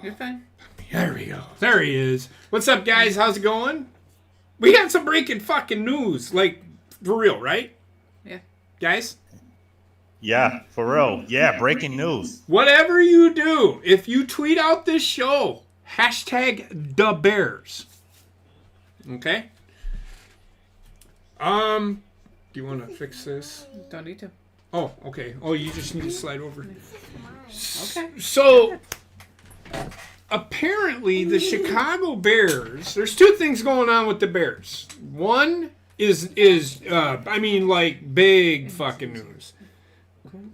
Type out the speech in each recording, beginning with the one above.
You're fine. There we go. There he is. What's up, guys? How's it going? We got some breaking fucking news. Like, for real, right? Yeah. Guys? Yeah, for real. Yeah, breaking news. Whatever you do, if you tweet out this show, hashtag the Bears. Okay? Do you want to fix this? Don't need to. Oh, okay. Oh, you just need to slide over. Okay. So, apparently, the Chicago Bears. There's two things going on with the Bears. One is like big fucking news.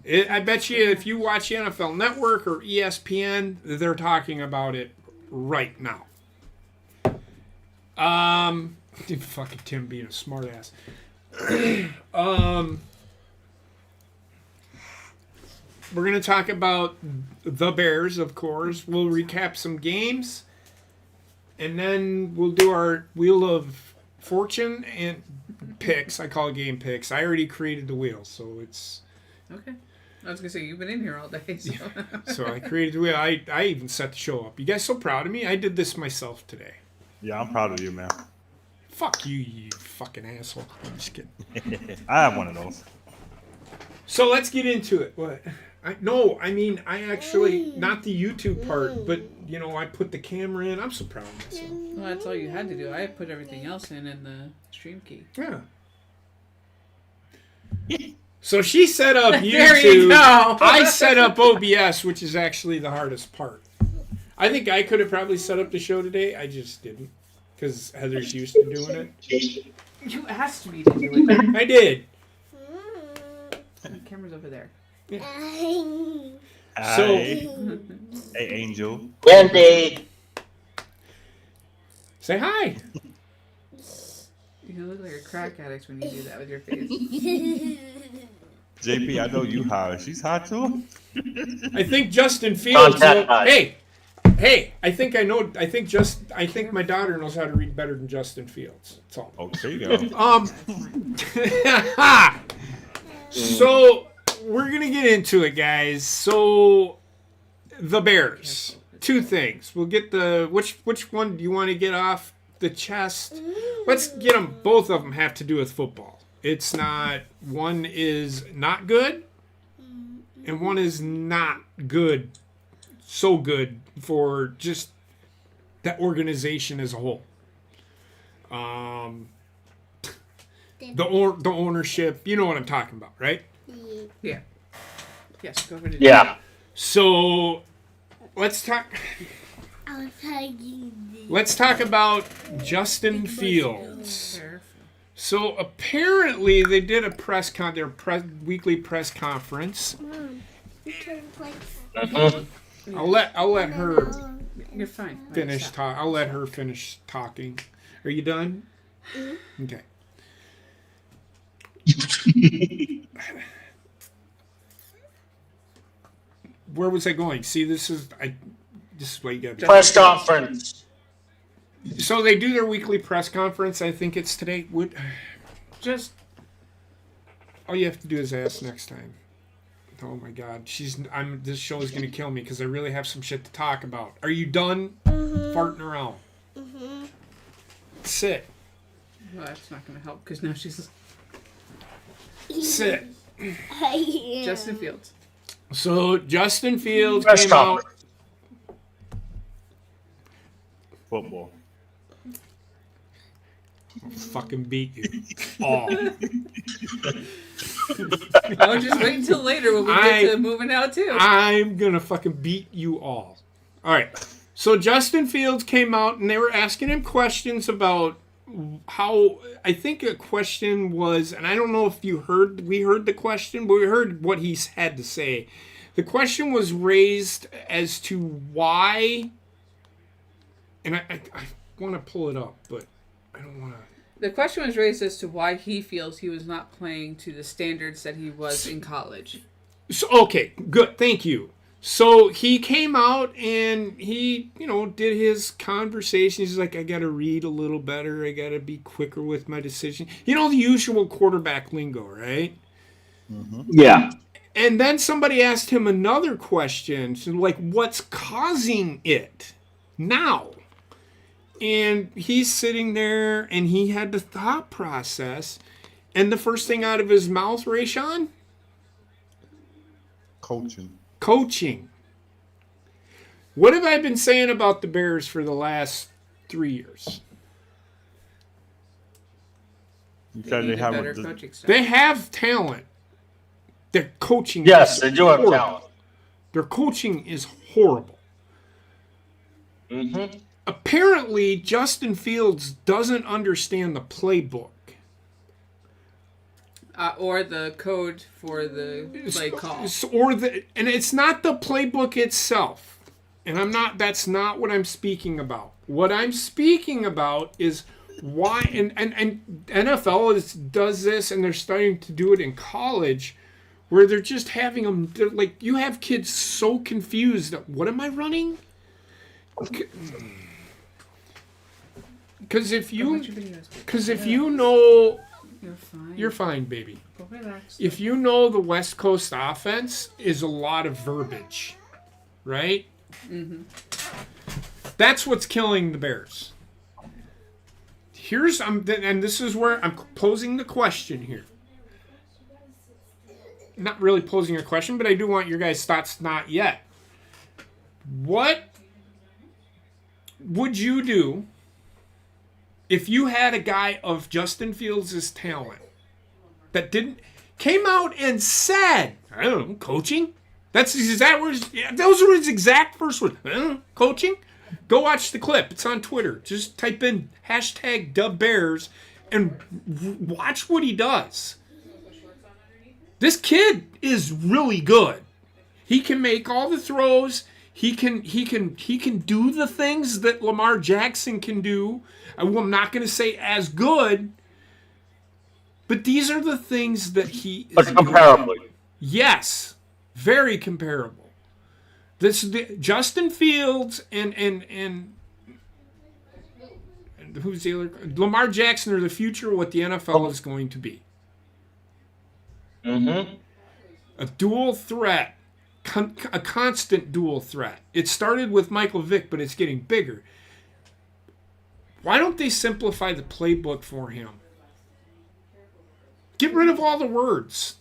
I bet you if you watch the NFL Network or ESPN, they're talking about it right now. Fucking Tim being a smartass. We're going to talk about the Bears, of course. We'll recap some games. And then we'll do our Wheel of Fortune and picks. I call it game picks. I already created the wheel, so it's... Okay. I was going to say, you've been in here all day. So, so I created the wheel. I even set the show up. You guys so proud of me? I did this myself today. Yeah, I'm proud of you, man. Fuck you, you fucking asshole. I'm just kidding. I have one of those. So let's get into it. What? I actually, not the YouTube part, but, I put the camera in. I'm so proud of myself. well, that's all you had to do. I put everything else in the stream key. Yeah. So she set up YouTube. There you go. I set up OBS, which is actually the hardest part. I think I could have probably set up the show today. I just didn't. Because Heather's used to doing it. You asked me to do it. I did. The camera's over there. Yeah. So, hey, Angel. Wendy. Say hi. You look like a crack addict when you do that with your face. JP, I know you hot. She's hot too. I think Justin Fields. Hey, I think my daughter knows how to read better than Justin Fields. That's all. Okay, go. So we're gonna get into it, guys. So the Bears. Two things. We'll get the which one do you want to get off the chest? Let's get them. Both of them have to do with football. It's not one is not good, and one is not good. So good for just that organization as a whole. The ownership, you know what I'm talking about, right? Yeah. Yes, go over to Yeah. So let's talk. Let's talk about Justin Fields. So apparently they did a weekly press conference. I'll let her You're fine. finish talk. I'll let her finish talking. Are you done? Okay. Where was I going? See, this is what you got. Press conference. So they do their weekly press conference. I think it's today. Just all you have to do is ask next time. Oh my God, this show is gonna kill me because I really have some shit to talk about. Are you done farting around? Sit. Well, that's not going to help because now she's Sit. Justin Fields. So Justin Fields Press came out. conference. Football. I'll fucking beat you all. I'll just wait until later when we get to moving out too. I'm gonna fucking beat you all. All right. So Justin Fields came out and they were asking him questions about how. I think a question was, and I don't know if we heard the question, but we heard what he had to say. The question was raised as to why, and I want to pull it up, but I don't want to. The question was raised as to why he feels he was not playing to the standards that he was in college. So, okay, good. Thank you. So he came out and he, did his conversation. He's like, I got to read a little better. I got to be quicker with my decision. The usual quarterback lingo, right? Yeah. And then somebody asked him another question, so like, what's causing it now? And he's sitting there, and he had the thought process, and the first thing out of his mouth, Rayshawn? Coaching. What have I been saying about the Bears for the last 3 years? You said they have better coaching staff. They have talent. Their coaching Yes, is they do have horrible. talent. Their coaching is horrible. Mm-hmm. Apparently, Justin Fields doesn't understand the playbook. Or the code for the play call. And it's not the playbook itself. And that's not what I'm speaking about. What I'm speaking about is why, and NFL does this, and they're starting to do it in college, where they're just having them, like, you have kids so confused that, what am I running? Because if you know, you're fine, baby. Go relax. If you know the West Coast offense is a lot of verbiage, right? Mm-hmm. That's what's killing the Bears. And this is where I'm posing the question here. Not really posing a question, but I do want your guys' thoughts. Not yet. What would you do if you had a guy of Justin Fields' talent that came out and said, I don't know, coaching? Those were his exact first words. Coaching? Go watch the clip. It's on Twitter. Just type in #DubBears and watch what he does. This kid is really good. He can make all the throws. He can do the things that Lamar Jackson can do. I'm not going to say as good, but these are the things that he is But comparably. doing. Yes, very comparable. Justin Fields and who's the other? Lamar Jackson are the future of what the NFL is going to be. Mm-hmm. A dual threat, a constant dual threat. It started with Michael Vick, but it's getting bigger. Why don't they simplify the playbook for him? Get rid of all the words.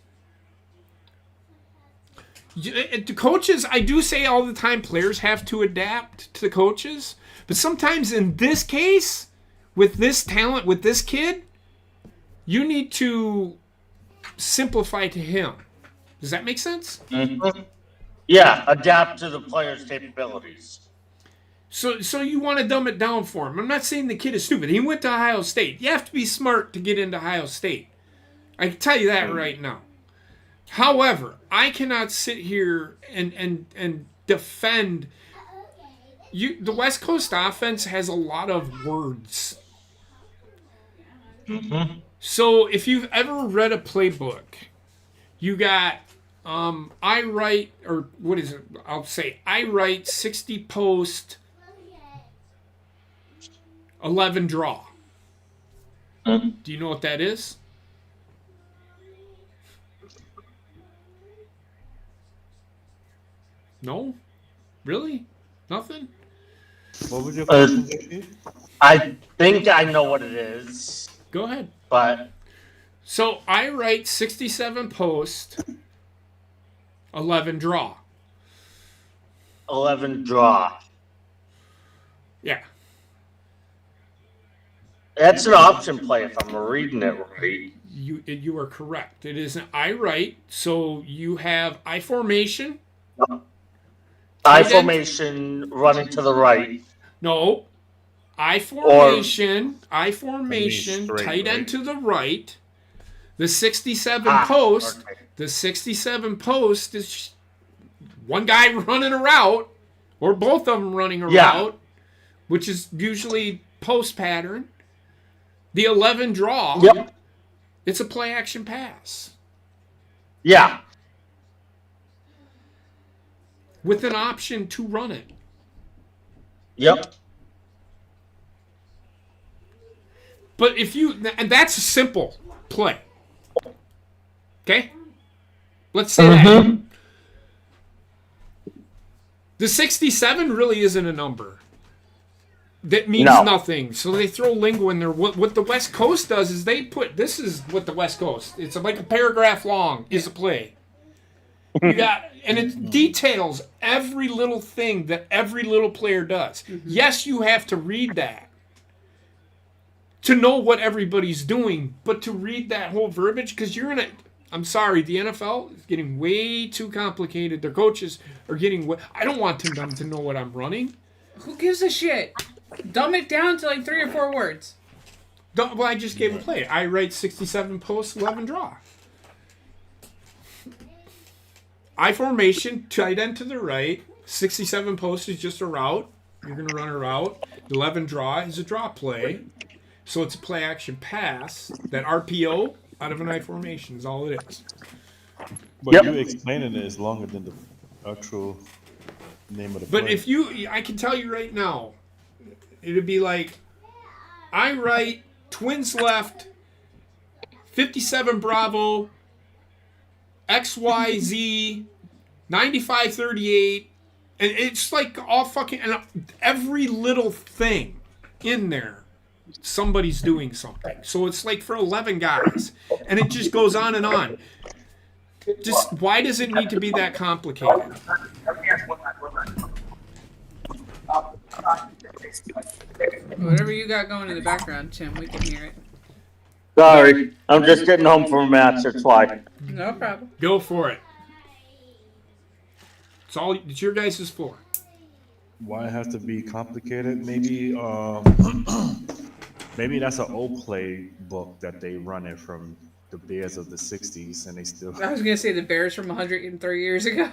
The coaches, I do say all the time, players have to adapt to the coaches. But sometimes in this case, with this talent, with this kid, you need to simplify to him. Does that make sense? Mm-hmm. Yeah, adapt to the player's capabilities. So you want to dumb it down for him. I'm not saying the kid is stupid. He went to Ohio State. You have to be smart to get into Ohio State. I can tell you that right now. However, I cannot sit here and defend you. The West Coast offense has a lot of words. Mm-hmm. So if you've ever read a playbook, you got I write 60 post, 11 draw. Mm-hmm. Do you know what that is? No? Really? Nothing? What was your question, JP? I think I know what it is, Go ahead. but So I write 67 post, 11 draw. 11 draw. Yeah. That's an option play if I'm reading it right. You are correct. It is an I write, so you have I formation. I formation running to the right. No. I formation, straight, tight end right? to the right. The 67 post, okay. the 67 post is one guy running a route, or both of them running a route, which is usually post pattern. The 11 draw, Yep. it's a play action pass Yeah. with an option to run it. Yep. But and that's a simple play. Okay? Let's say that. The 67 really isn't a number. That means nothing. So they throw lingo in there. What the West Coast does is they put, this is what the West Coast, it's like a paragraph long is a play. You got, and it details every little thing that every little player does. Yes, you have to read that to know what everybody's doing, but to read that whole verbiage, because you're in a, I'm sorry, the NFL is getting way too complicated. Their coaches are getting, I don't want them to know what I'm running. Who gives a shit? Dumb it down to like 3 or 4 words. Well, I just gave a play. I write 67 posts, 11 draw. I formation, tight end to the right. 67 posts is just a route. You're going to run a route. 11 draw is a draw play. So it's a play action pass. That RPO out of an I formation is all it is. But you explaining it is longer than the actual name of the play. But if you, I can tell you right now, it'd be like, I write twins left, 57 Bravo, XYZ, 9538, and it's like all fucking, and every little thing in there, somebody's doing something. So it's like for 11 guys, and it just goes on and on. Just, why does it need to be that complicated? Whatever you got going in the background, Tim, we can hear it. Sorry, I'm just getting home from a match, that's why. No problem. Go for it. It's your guys' floor. Why it has to be complicated? Maybe maybe that's an old play book that they run it from the Bears of the 60s, and they still. I was going to say the Bears from 103 years ago.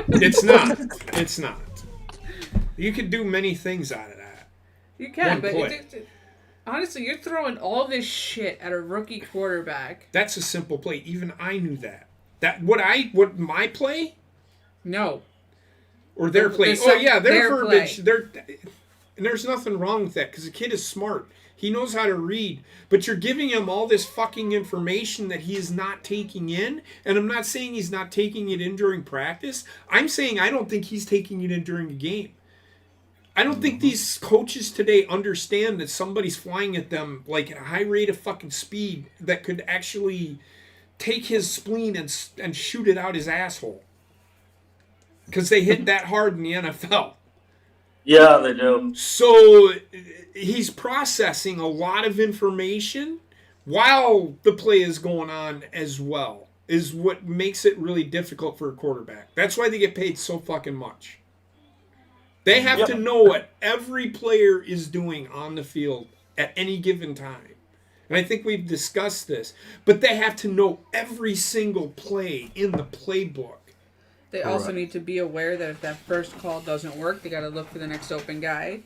It's not. It's not. You can do many things out of that. You can, but play. honestly, you're throwing all this shit at a rookie quarterback. That's a simple play. Even I knew that. What my play? No. Or their play? Their verbiage. Play. And there's nothing wrong with that because the kid is smart. He knows how to read. But you're giving him all this fucking information that he is not taking in. And I'm not saying he's not taking it in during practice. I'm saying I don't think he's taking it in during a game. I don't think these coaches today understand that somebody's flying at them like at a high rate of fucking speed that could actually take his spleen and shoot it out his asshole. Because they hit that hard in the NFL. Yeah, they do. So he's processing a lot of information while the play is going on as well, is what makes it really difficult for a quarterback. That's why they get paid so fucking much. They have to know what every player is doing on the field at any given time. And I think we've discussed this. But they have to know every single play in the playbook. They also need to be aware that if that first call doesn't work, they got to look for the next open guy.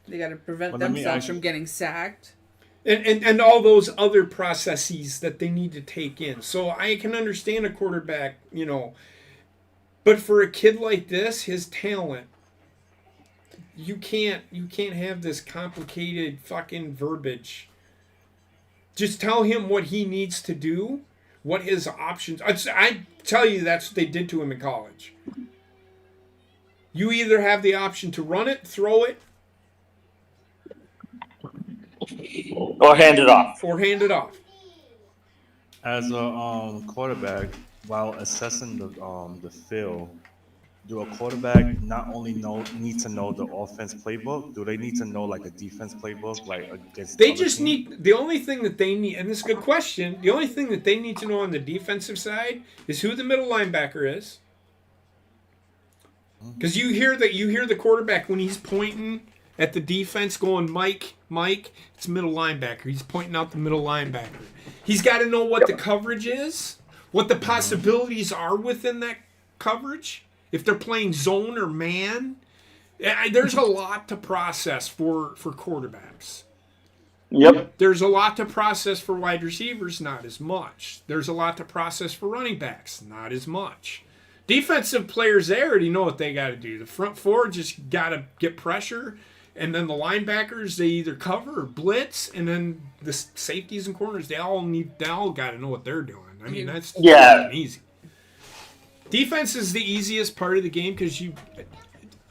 They got to prevent themselves from getting sacked. And all those other processes that they need to take in. So I can understand a quarterback, but for a kid like this, his talent, you can't have this complicated fucking verbiage. Just tell him what he needs to do, what his options. I tell you, that's what they did to him in college. You either have the option to run it, throw it, Or hand it off. As a quarterback, while assessing the field, do a quarterback not only need to know the offense playbook? Do they need to know like a defense playbook, like against? They just need, the only thing that they need, and this is a good question. The only thing that they need to know on the defensive side is who the middle linebacker is. Because you hear the quarterback when he's pointing at the defense, going Mike. It's middle linebacker. He's pointing out the middle linebacker. He's got to know what the coverage is, what the possibilities are within that coverage. If they're playing zone or man, there's a lot to process for quarterbacks. Yep. There's a lot to process for wide receivers, not as much. There's a lot to process for running backs, not as much. Defensive players, they already know what they got to do. The front four just got to get pressure, and then the linebackers, they either cover or blitz, and then the safeties and corners, they all got to know what they're doing. I mean, that's easy. Defense is the easiest part of the game because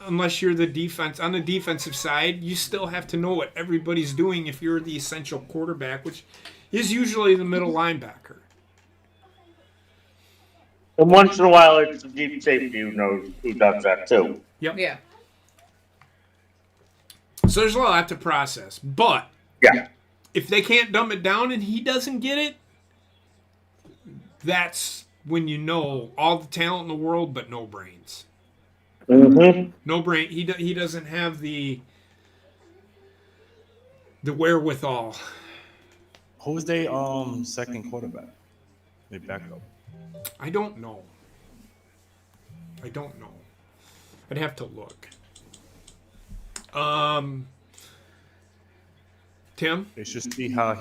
unless you're the defense on the defensive side, you still have to know what everybody's doing if you're the essential quarterback, which is usually the middle linebacker. And once in a while, it's the deep safety who knows who does that too. Yep. Yeah. So there's a lot to process, but Yeah. if they can't dumb it down and he doesn't get it, that's when you know all the talent in the world, but no brains. Mm-hmm. No brain. He doesn't have the wherewithal. Who's their second quarterback? They backup. I don't know. I'd have to look. Tim? They should see how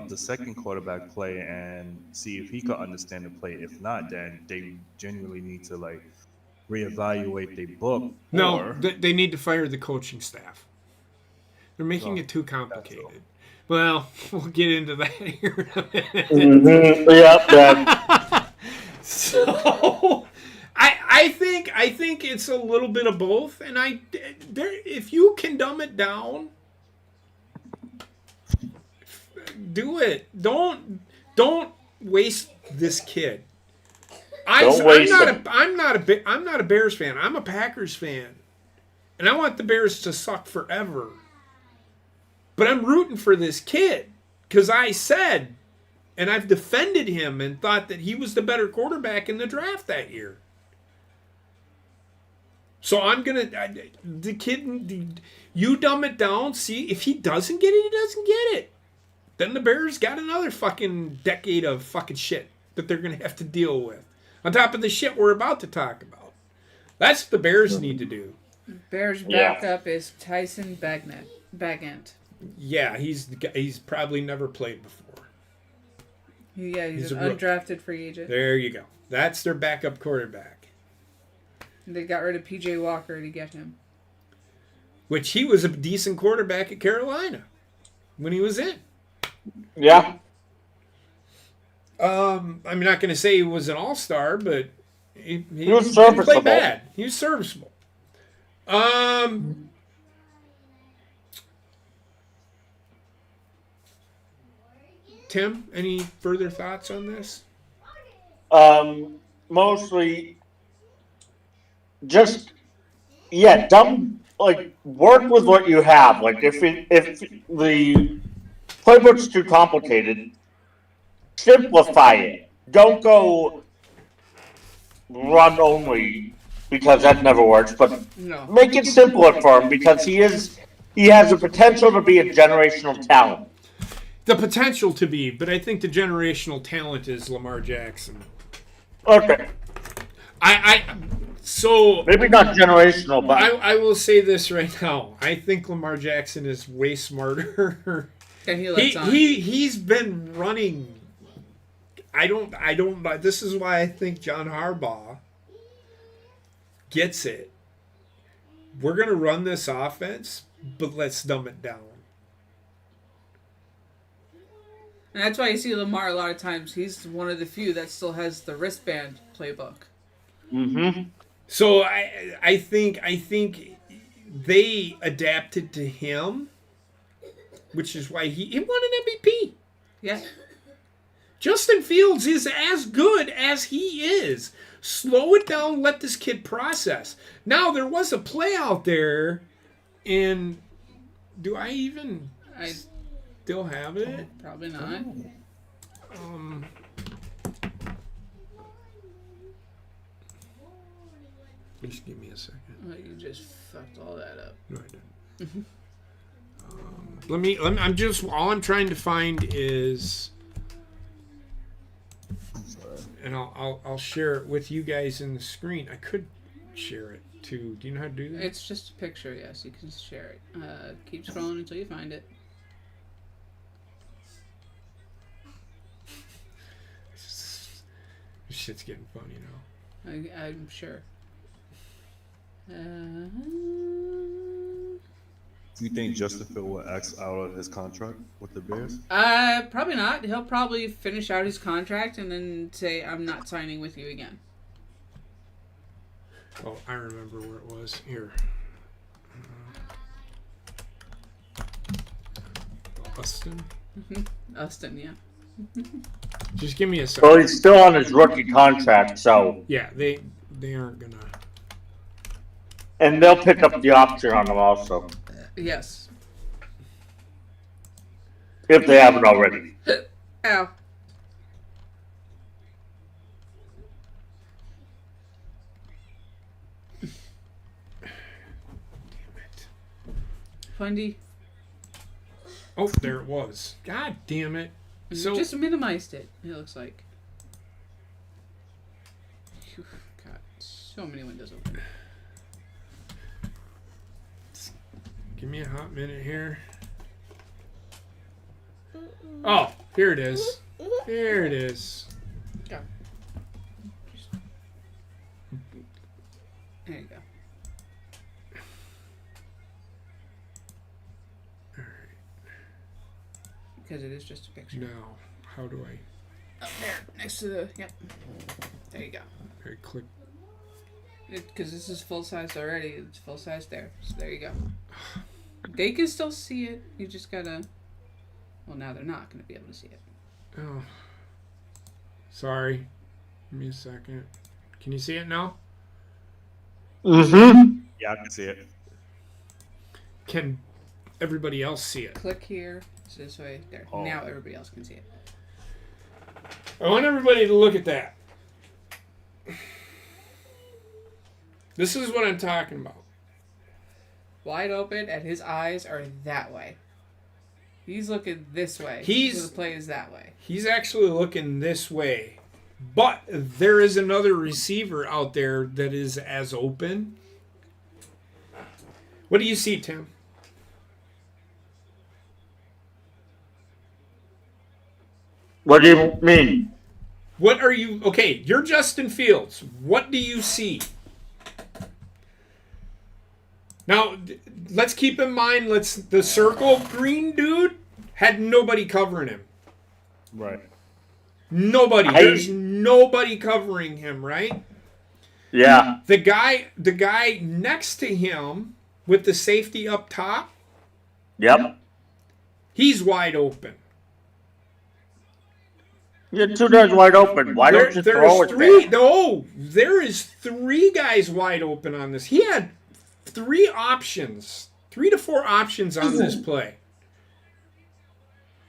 the second quarterback play and see if he could understand the play. If not, then they genuinely need to like reevaluate their book. No, or, they need to fire the coaching staff. They're making it too complicated. Well, we'll get into that here in a minute. Mm-hmm. Yeah. So, I think it's a little bit of both, and if you can dumb it down, do it. Don't waste this kid. I'm not a Bears fan. I'm a Packers fan, and I want the Bears to suck forever. But I'm rooting for this kid because I said, and I've defended him and thought that he was the better quarterback in the draft that year. So the kid, you dumb it down. See, if he doesn't get it, he doesn't get it. Then the Bears got another fucking decade of fucking shit that they're going to have to deal with. On top of the shit we're about to talk about. That's what the Bears need to do. Bears backup is Tyson Bagent. Yeah, he's probably never played before. Yeah, he's an undrafted free agent. There you go. That's their backup quarterback. They got rid of P.J. Walker to get him. Which he was a decent quarterback at Carolina when he was in. Yeah. I'm not going to say he was an all-star, but he was serviceable. Didn't play bad. He was serviceable. Tim, any further thoughts on this? Mostly just work with what you have. Like if the playbook's too complicated, simplify it. Don't go run only because that never works, but make it simpler for him because he has the potential to be a generational talent. The potential to be, but I think the generational talent is Lamar Jackson. Okay. So maybe not generational, but I will say this right now. I think Lamar Jackson is way smarter. And he's been running. I don't. This is why I think John Harbaugh gets it. We're gonna run this offense, but let's dumb it down. And that's why you see Lamar a lot of times. He's one of the few that still has the wristband playbook. Mm-hmm. So I think they adapted to him, which is why he won an MVP. Yeah. Justin Fields is as good as he is. Slow it down, let this kid process. Now, there was a play out there, and do I still have it? Probably not. Just give me a second. Oh, you just fucked all that up. No, I didn't. All I'm trying to find is, and I'll share it with you guys in the screen. I could share it too. Do you know how to do that? It's just a picture, yes. You can share it. Keep scrolling until you find it. This shit's getting funny now. I'm sure. Do you think Justin Fields will X out of his contract with the Bears? Probably not. He'll probably finish out his contract and then say, I'm not signing with you again. Oh, I remember where it was. Here. Austin. Austin, yeah. Just give me a second. Well, he's still on his rookie contract, so. Yeah, they aren't gonna. And they'll pick up the option on him also, Yes. if they haven't already. Ow. Fundy. Oh, there it was. God damn it. So Just minimized it, it looks like. Phew, God, so many windows open. give me a hot minute here. Oh, here it is. There it is. Go. There you go. Because it is just a picture. Now, how do I? Up there, next to the, yep. There you go. Okay, click. Because this is full size already. It's full size there. So there you go. They can still see it. You just gotta. Well, now they're not gonna be able to see it. Oh, sorry. Give me a second. Can you see it now? Mm-hmm. Yeah, I can see it. Can everybody else see it? Click here. So this way, there. Oh. Now everybody else can see it. I want everybody to look at that. This is what I'm talking about. Wide open, and his eyes are that way. He's looking this way. He's- So the play is that way. He's actually looking this way. But there is another receiver out there that is as open. What do you see, Tim? What do you mean? What are you... Okay, you're Justin Fields. What do you see? Now, let's keep in mind, the circle green dude had nobody covering him. Right. Nobody. There's nobody covering him, right? Yeah. The guy next to him with the safety up top, Yep. he's wide open. Your two guys wide open. Why don't you throw it there? No, there is 3 guys wide open on this. He had 3 options, 3 to 4 options on this play.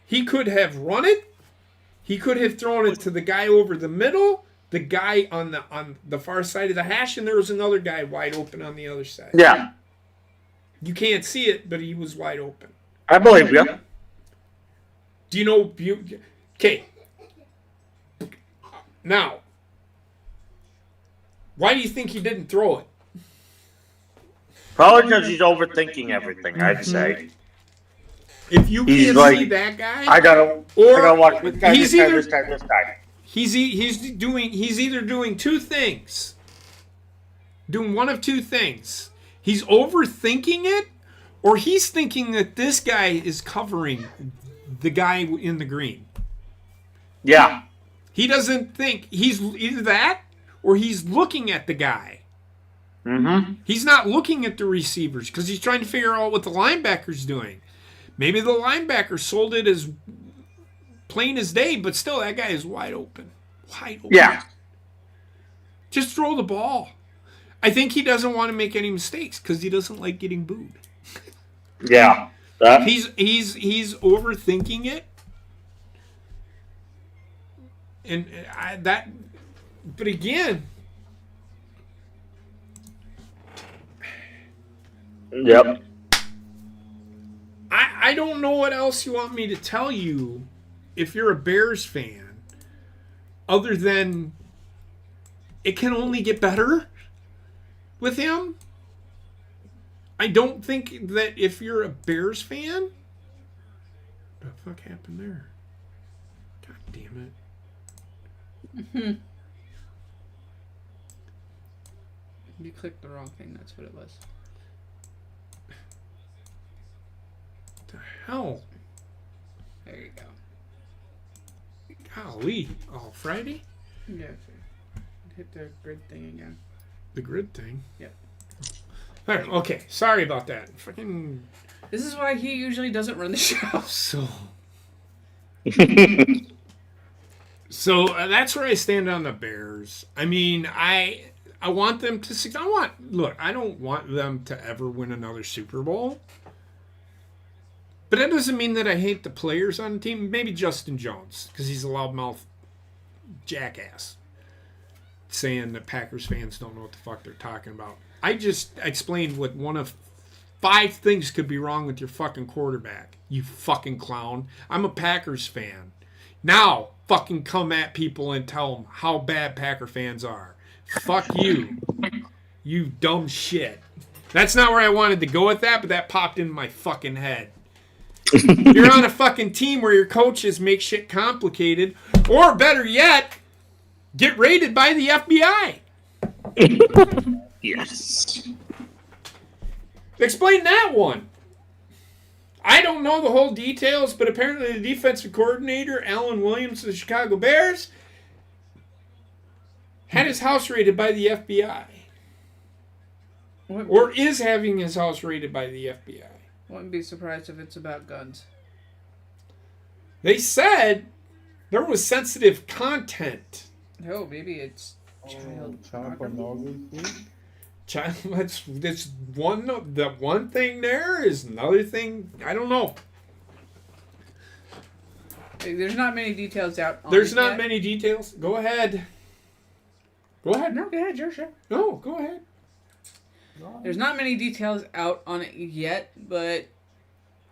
He could have run it. He could have thrown it to the guy over the middle, the guy on the far side of the hash, and there was another guy wide open on the other side. Yeah. You can't see it, but he was wide open. I believe you. Do you know? Okay. Now, why do you think he didn't throw it? Probably because he's overthinking everything, I'd say. If you He's can't like, see that guy, I gotta watch this guy, he's this guy. he's either doing 2 things. Doing one of 2 things. He's overthinking it, or he's thinking that this guy is covering the guy in the green. Yeah. He doesn't think he's either that, or he's looking at the guy. Mm-hmm. He's not looking at the receivers because he's trying to figure out what the linebacker's doing. Maybe the linebacker sold it as plain as day, but still, that guy is wide open. Wide open. Yeah. Just throw the ball. I think he doesn't want to make any mistakes because he doesn't like getting booed. Yeah. He's overthinking it, and but again, Yep. I don't know what else you want me to tell you if you're a Bears fan, other than it can only get better with him. I don't think that if you're a Bears fan, what the fuck happened there? God damn it. You clicked the wrong thing, that's what it was. What the hell? There you go. Golly. Oh, Friday? Yeah, sure. Hit the grid thing again. The grid thing. Yep. There, okay, sorry about that. Fucking. This is why he usually doesn't run the show. So that's where I stand on the Bears. I mean, I want them to succeed. I don't want them to ever win another Super Bowl. But that doesn't mean that I hate the players on the team. Maybe Justin Jones, because he's a loudmouth jackass, saying that Packers fans don't know what the fuck they're talking about. I just explained what one of 5 things could be wrong with your fucking quarterback, you fucking clown. I'm a Packers fan. Now, fucking come at people and tell them how bad Packer fans are. Fuck you. You dumb shit. That's not where I wanted to go with that, but that popped in my fucking head. You're on a fucking team where your coaches make shit complicated, or better yet, get raided by the FBI. Yes. Explain that one. I don't know the whole details, but apparently the defensive coordinator, Alan Williams of the Chicago Bears, had his house raided by the FBI. Or is having his house raided by the FBI. Wouldn't be surprised if it's about guns. They said there was sensitive content. No, maybe it's child pornography. That's one thing there is another thing. I don't know. There's not many details out on There's it not yet. many details. Go ahead. Go ahead. No, go ahead, your show. No, go ahead. There's not many details out on it yet, but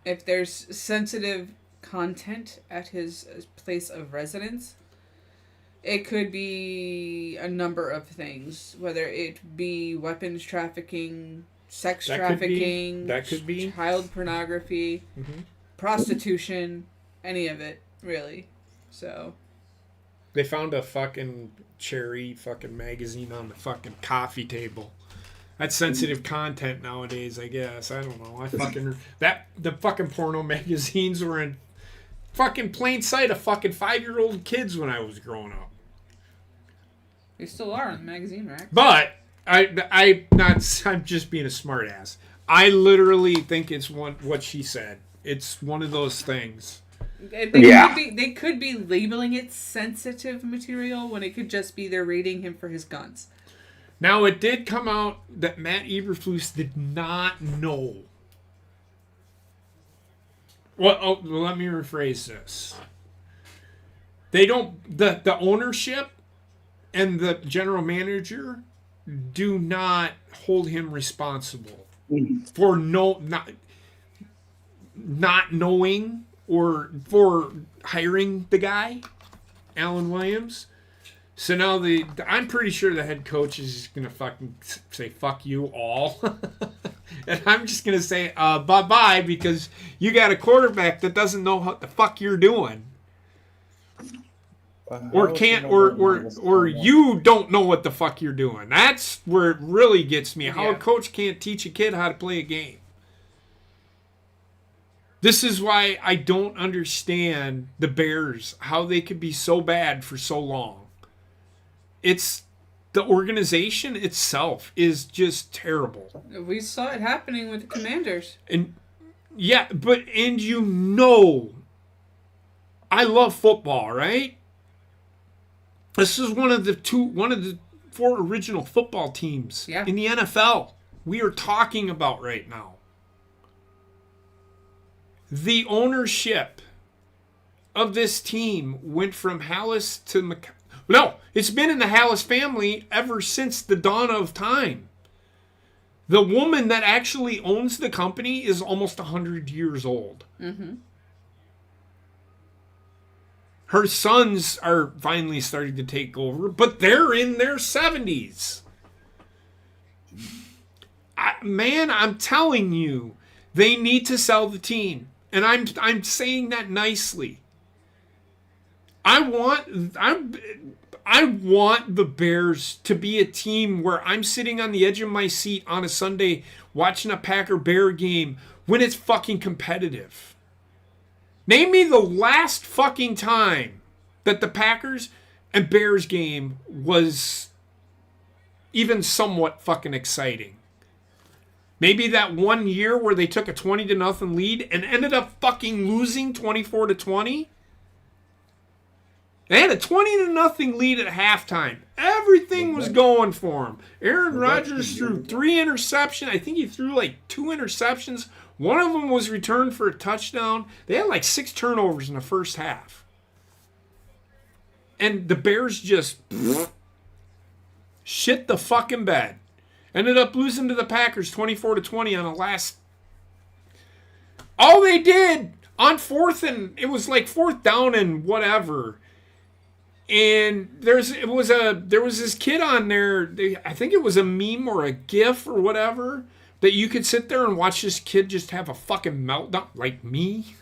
if there's sensitive content at his place of residence, it could be a number of things, whether it be weapons trafficking, sex trafficking, that could be child pornography, prostitution, any of it, really. So they found a fucking cherry fucking magazine on the fucking coffee table. That's sensitive content nowadays, I guess. I don't know. The fucking porno magazines were in fucking plain sight of fucking 5-year-old kids when I was growing up. they still are on the magazine rack. But I'm just being a smart ass. I literally think it's what she said. It's one of those things. They could be labeling it sensitive material when it could just be they're rating him for his guns. Now, it did come out that Matt Eberflus did not know. Well, let me rephrase this. They don't. The ownership and the general manager do not hold him responsible for not knowing or for hiring the guy, Alan Williams. So now I'm pretty sure the head coach is just going to fucking say, fuck you all. And I'm just going to say, bye-bye, because you got a quarterback that doesn't know what the fuck you're doing. Or can't, or you don't know what the fuck you're doing. That's where it really gets me. How a coach can't teach a kid how to play a game. This is why I don't understand the Bears, how they could be so bad for so long. It's the organization itself is just terrible. We saw it happening with the Commanders. And yeah, and you know, I love football, right? This is one of the 4 original football teams in the NFL we are talking about right now. The ownership of this team went from Hallis to No, it's been in the Hallis family ever since the dawn of time. The woman that actually owns the company is almost 100 years old. Mm-hmm. Her sons are finally starting to take over, but they're in their 70s. I'm telling you, they need to sell the team. And I'm saying that nicely. I want the Bears to be a team where I'm sitting on the edge of my seat on a Sunday watching a Packer-Bear game when it's fucking competitive. Name me the last fucking time that the Packers and Bears game was even somewhat fucking exciting. Maybe that one year where they took a 20-0 lead and ended up fucking losing 24-20. They had a 20-0 lead at halftime. Everything was going for him. Aaron Rodgers threw 3 interceptions. I think he threw like 2 interceptions. One of them was returned for a touchdown. They had like 6 turnovers in the first half. And the Bears just shit the fucking bed. Ended up losing to the Packers 24-20 on the last. All they did on it was like 4th down and whatever. And there was this kid on there. I think it was a meme or a GIF or whatever that you could sit there and watch this kid just have a fucking meltdown like me.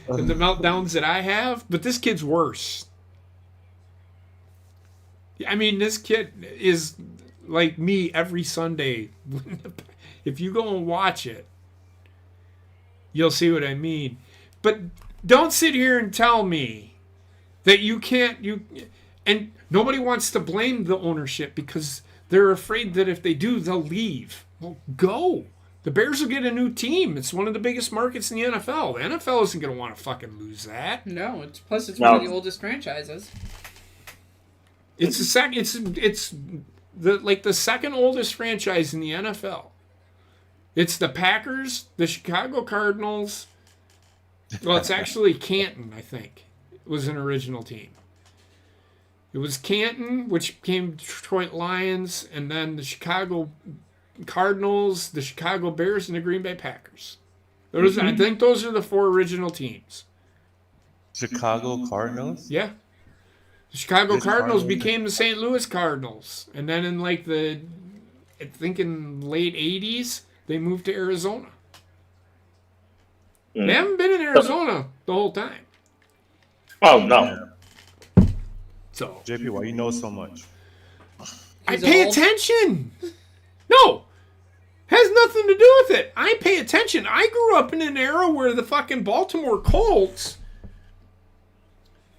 And the meltdowns that I have, but this kid's worse. I mean, this kid is like me every Sunday. If you go and watch it, you'll see what I mean. But don't sit here and tell me that you can't. And nobody wants to blame the ownership because they're afraid that if they do, they'll leave. Well, go. The Bears will get a new team. It's one of the biggest markets in the NFL. The NFL isn't going to want to fucking lose that. No, it's one of the oldest franchises. It's the second. It's the second oldest franchise in the NFL. It's the Packers, the Chicago Cardinals. Well, it's actually Canton, I think. It was an original team. It was Canton, which became Detroit Lions, and then the Chicago Cardinals, the Chicago Bears, and the Green Bay Packers. I think those are the 4 original teams. Chicago Cardinals? Yeah. The Chicago Cardinals became the St. Louis Cardinals. And then in I think in late 80s, they moved to Arizona. They haven't been in Arizona the whole time. Oh, no. So, JP, why you know so much? I pay attention. No. Has nothing to do with it. I pay attention. I grew up in an era where the fucking Baltimore Colts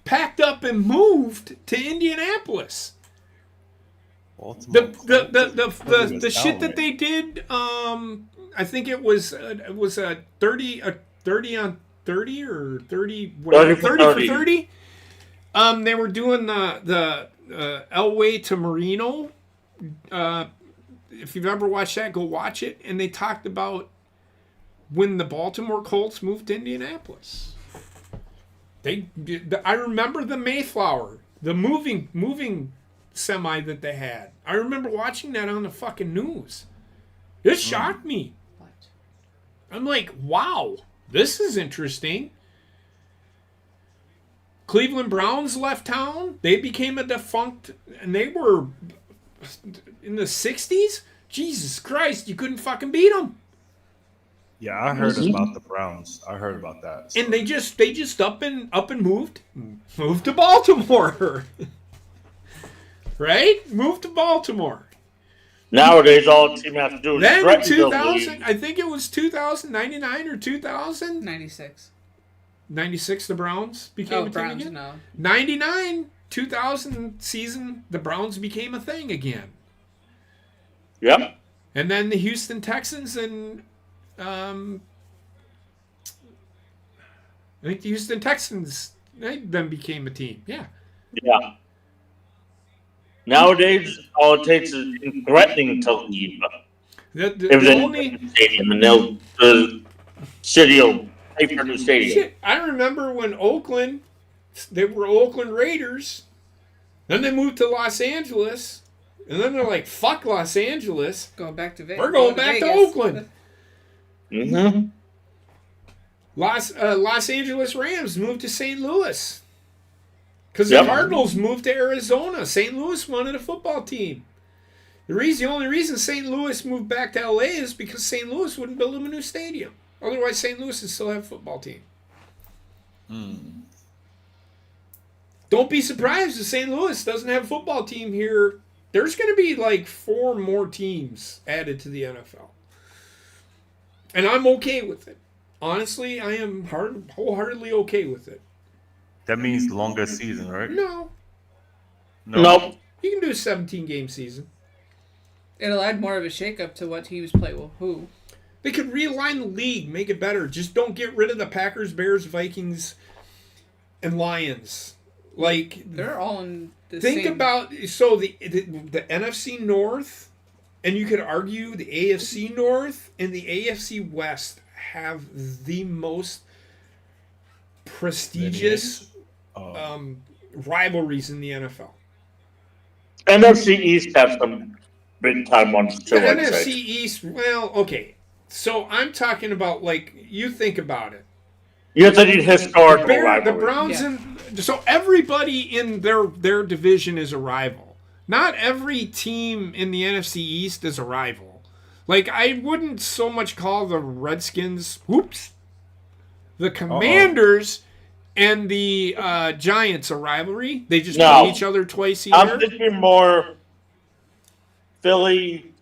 packed up and moved to Indianapolis. The shit that they did, I think it was a 30 on 30 or 30 whatever, 30 for 30. They were doing the Elway to Marino. If you've ever watched that, go watch it. And they talked about when the Baltimore Colts moved to Indianapolis. I remember the Mayflower, the moving semi that they had. I remember watching that on the fucking news. It shocked me. What? I'm like, wow, this is interesting. Cleveland Browns left town. They became a defunct, and they were in the 60s. Jesus Christ, you couldn't fucking beat them. Yeah, I heard about the Browns. I heard about that. So. And they just up and moved to Baltimore. Right? Moved to Baltimore. Nowadays, all a team has to do is Then threaten 2000, I think it was 2099 or 2000. 96. 96, the Browns became a thing Browns, again. no. 99, 2000 season, the Browns became a thing again. Yep. And then the Houston Texans and I think the Houston Texans, they then became a team. Yeah. Yeah. Nowadays, all it takes is threatening to leave. The If they only stadium, and the city will pay for a new stadium. shit, I remember when Oakland, they were Oakland Raiders. Then they moved to Los Angeles. And then they're like, fuck Los Angeles. Going back to Vegas. We're going back to Oakland. Mm-hmm. Los Angeles Rams moved to St. Louis. Because Yep. the Cardinals moved to Arizona. St. Louis wanted a football team. The only reason St. Louis moved back to LA is because St. Louis wouldn't build them a new stadium. Otherwise, St. Louis would still have a football team. Don't be surprised if St. Louis doesn't have a football team here. There's going to be like 4 more teams added to the NFL. And I'm okay with it. Honestly, I am wholeheartedly okay with it. That means longer season, right? No. Nope. You can do a 17-game season. It'll add more of a shakeup to what teams play with who. They could realign the league, make it better. Just don't get rid of the Packers, Bears, Vikings, and Lions. Like, they're all in the think same... about so the NFC North, and you could argue the AFC North and the AFC West have the most prestigious rivalries in the NFL. NFC East have some big time ones too. The I'd NFC say. East, well, okay. So I'm talking about, like, you think about it. You have to need historical The rivalry. Browns and so everybody in their division is a rival. Not every team in the NFC East is a rival. Like, I wouldn't so much call the Redskins, the Commanders and the Giants a rivalry. They just play each other twice a year. I'm thinking more Philly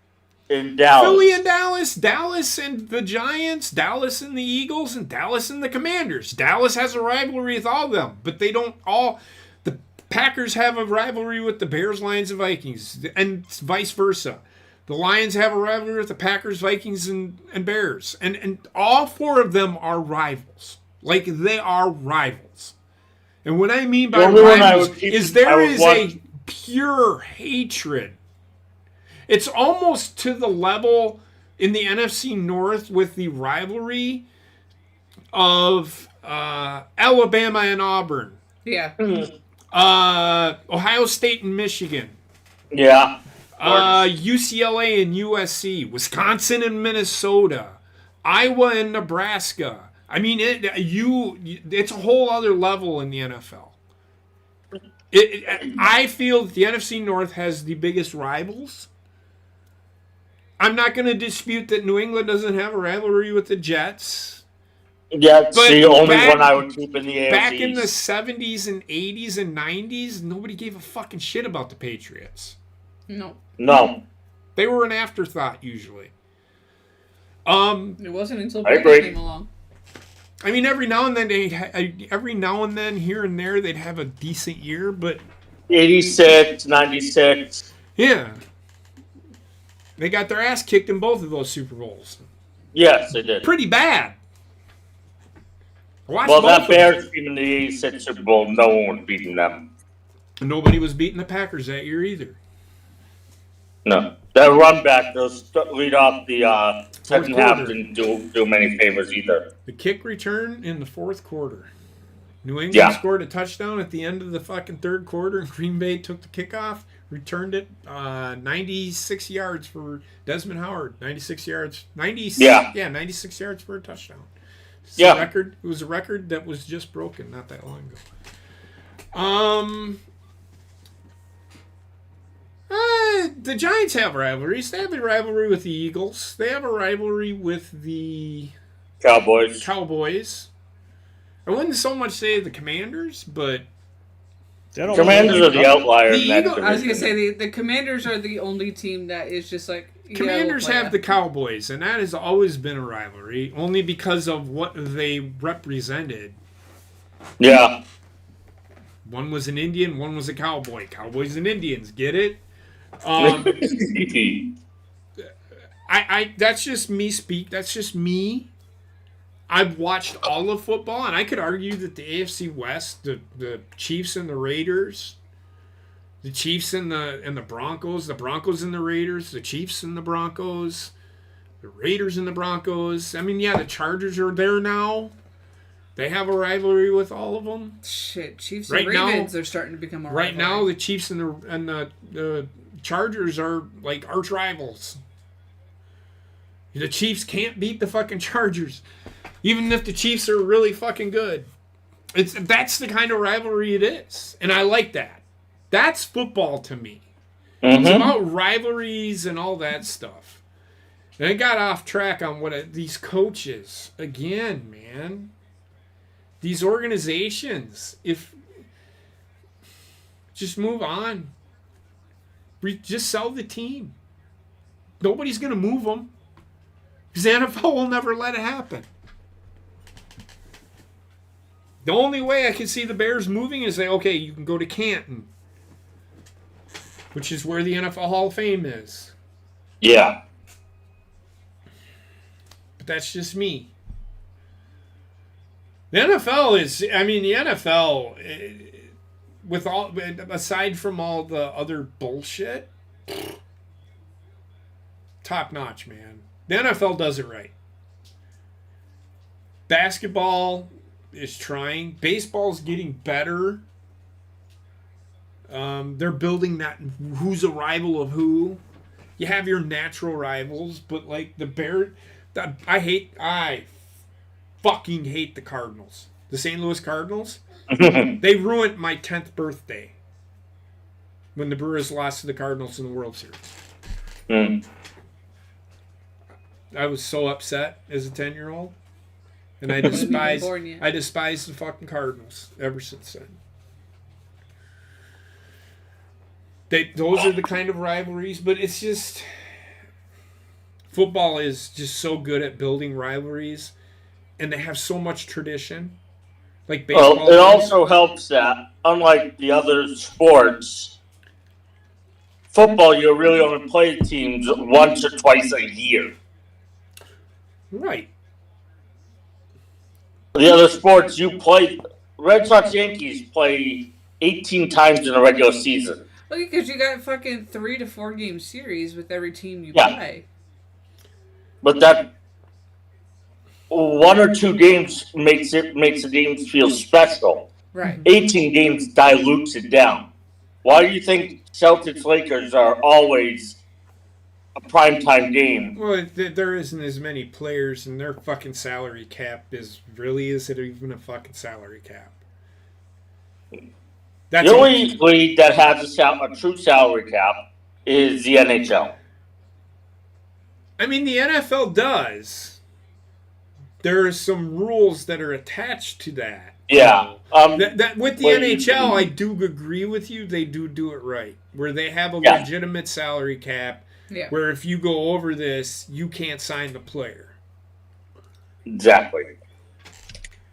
and Dallas. Philly and Dallas, Dallas and the Giants, Dallas and the Eagles, and Dallas and the Commanders. Dallas has a rivalry with all of them, but they don't all. The Packers have a rivalry with the Bears, Lions, and Vikings, and vice versa. The Lions have a rivalry with the Packers, Vikings, and Bears. And all four of them are rivals. Like, they are rivals. And what I mean by rivals is there is a pure hatred. It's almost to the level in the NFC North with the rivalry of Alabama and Auburn. Yeah. Ohio State and Michigan. Yeah. UCLA and USC. Wisconsin and Minnesota. Iowa and Nebraska. I mean, it's a whole other level in the NFL. I feel that the NFC North has the biggest rivals. I'm not going to dispute that New England doesn't have a rivalry with the Jets. Yeah, it's the only one I would keep in the AFC. Back in the 70s and 80s and 90s, nobody gave a fucking shit about the Patriots. No. They were an afterthought, usually. It wasn't until Brady came along. I mean, every now and then, here and there, they'd have a decent year, but 86, 96. Yeah. They got their ass kicked in both of those Super Bowls. Yes, they did. Pretty bad. Well, that Bears team in the 86 Super Bowl, no one was beating them. And nobody was beating the Packers that year either. No. That run back, those lead off the second half didn't do many favors either. The kick return in the fourth quarter. New England scored a touchdown at the end of the fucking third quarter, and Green Bay took the kickoff, returned it 96 yards for Desmond Howard. 96 yards. 96 yards for a touchdown. It was a record that was just broken not that long ago. The Giants have rivalries. They have a rivalry with the Eagles. They have a rivalry with the Cowboys. I wouldn't so much say the Commanders, but Commanders are the outlier. I was going to say the Commanders are the only team that is just like... Commanders have the Cowboys, and that has always been a rivalry, only because of what they represented. Yeah. One was an Indian, one was a cowboy. Cowboys and Indians, get it? That's just me speak. That's just me. I've watched all of football, and I could argue that the AFC West, the Chiefs and the Raiders, the Chiefs and the Broncos, the Broncos and the Raiders, the Chiefs and the Broncos, the Raiders and the Broncos. I mean, yeah, the Chargers are there now. They have a rivalry with all of them. Shit, Chiefs and Ravens are starting to become a rivalry. Right now, the Chiefs and the Chargers are like arch rivals. The Chiefs can't beat the fucking Chargers, even if the Chiefs are really fucking good. That's the kind of rivalry it is, and I like that. That's football to me. Mm-hmm. It's about rivalries and all that stuff. And I got off track on these coaches again, man. These organizations, just move on. Just sell the team. Nobody's going to move them. Because the NFL will never let it happen. The only way I can see the Bears moving is say, okay, you can go to Canton. which is where the NFL Hall of Fame is. Yeah. But that's just me. The NFL is, I mean, the NFL, with all, aside from all the other bullshit, top notch, man. The NFL does it right. Basketball is trying. Baseball's getting better. They're building that who's a rival of who. You have your natural rivals, but like the Bears, I fucking hate the Cardinals. The St. Louis Cardinals. They ruined my 10th birthday when the Brewers lost to the Cardinals in the World Series. Mm. I was so upset as a 10-year-old. And I despise the fucking Cardinals ever since then. Those are the kind of rivalries, but it's just football is just so good at building rivalries, and they have so much tradition. Like baseball. Well, it also helps that, unlike the other sports, football you really only play teams once or twice a year. Right. The other sports you play, Red Sox Yankees play 18 times in a regular season. Well, because you got fucking 3 to 4 game series with every team you Yeah. play. But that 1 or 2 games makes the games feel special. Right. 18 games dilutes it down. Why do you think Celtics Lakers are always a primetime game? Well, there isn't as many players, and their fucking salary cap is it even a fucking salary cap? That's The only league that has a true salary cap is the NHL. I mean, the NFL does. There are some rules that are attached to that. Yeah. That with the NHL, I do agree with you. They do it right, where they have a legitimate salary cap. Yeah. Where if you go over this, you can't sign the player. Exactly.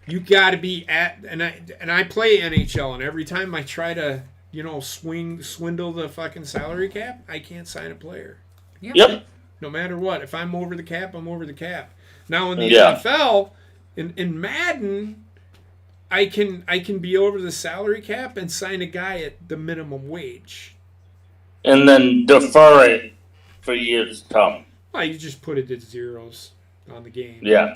You got to be at, and I play NHL, and every time I try to, swindle the fucking salary cap, I can't sign a player. Yep. No matter what, if I'm over the cap, I'm over the cap. Now in the Yeah. NFL, in Madden, I can be over the salary cap and sign a guy at the minimum wage. And then defer it for years to come. Well, you just put it at zeros on the game. Yeah.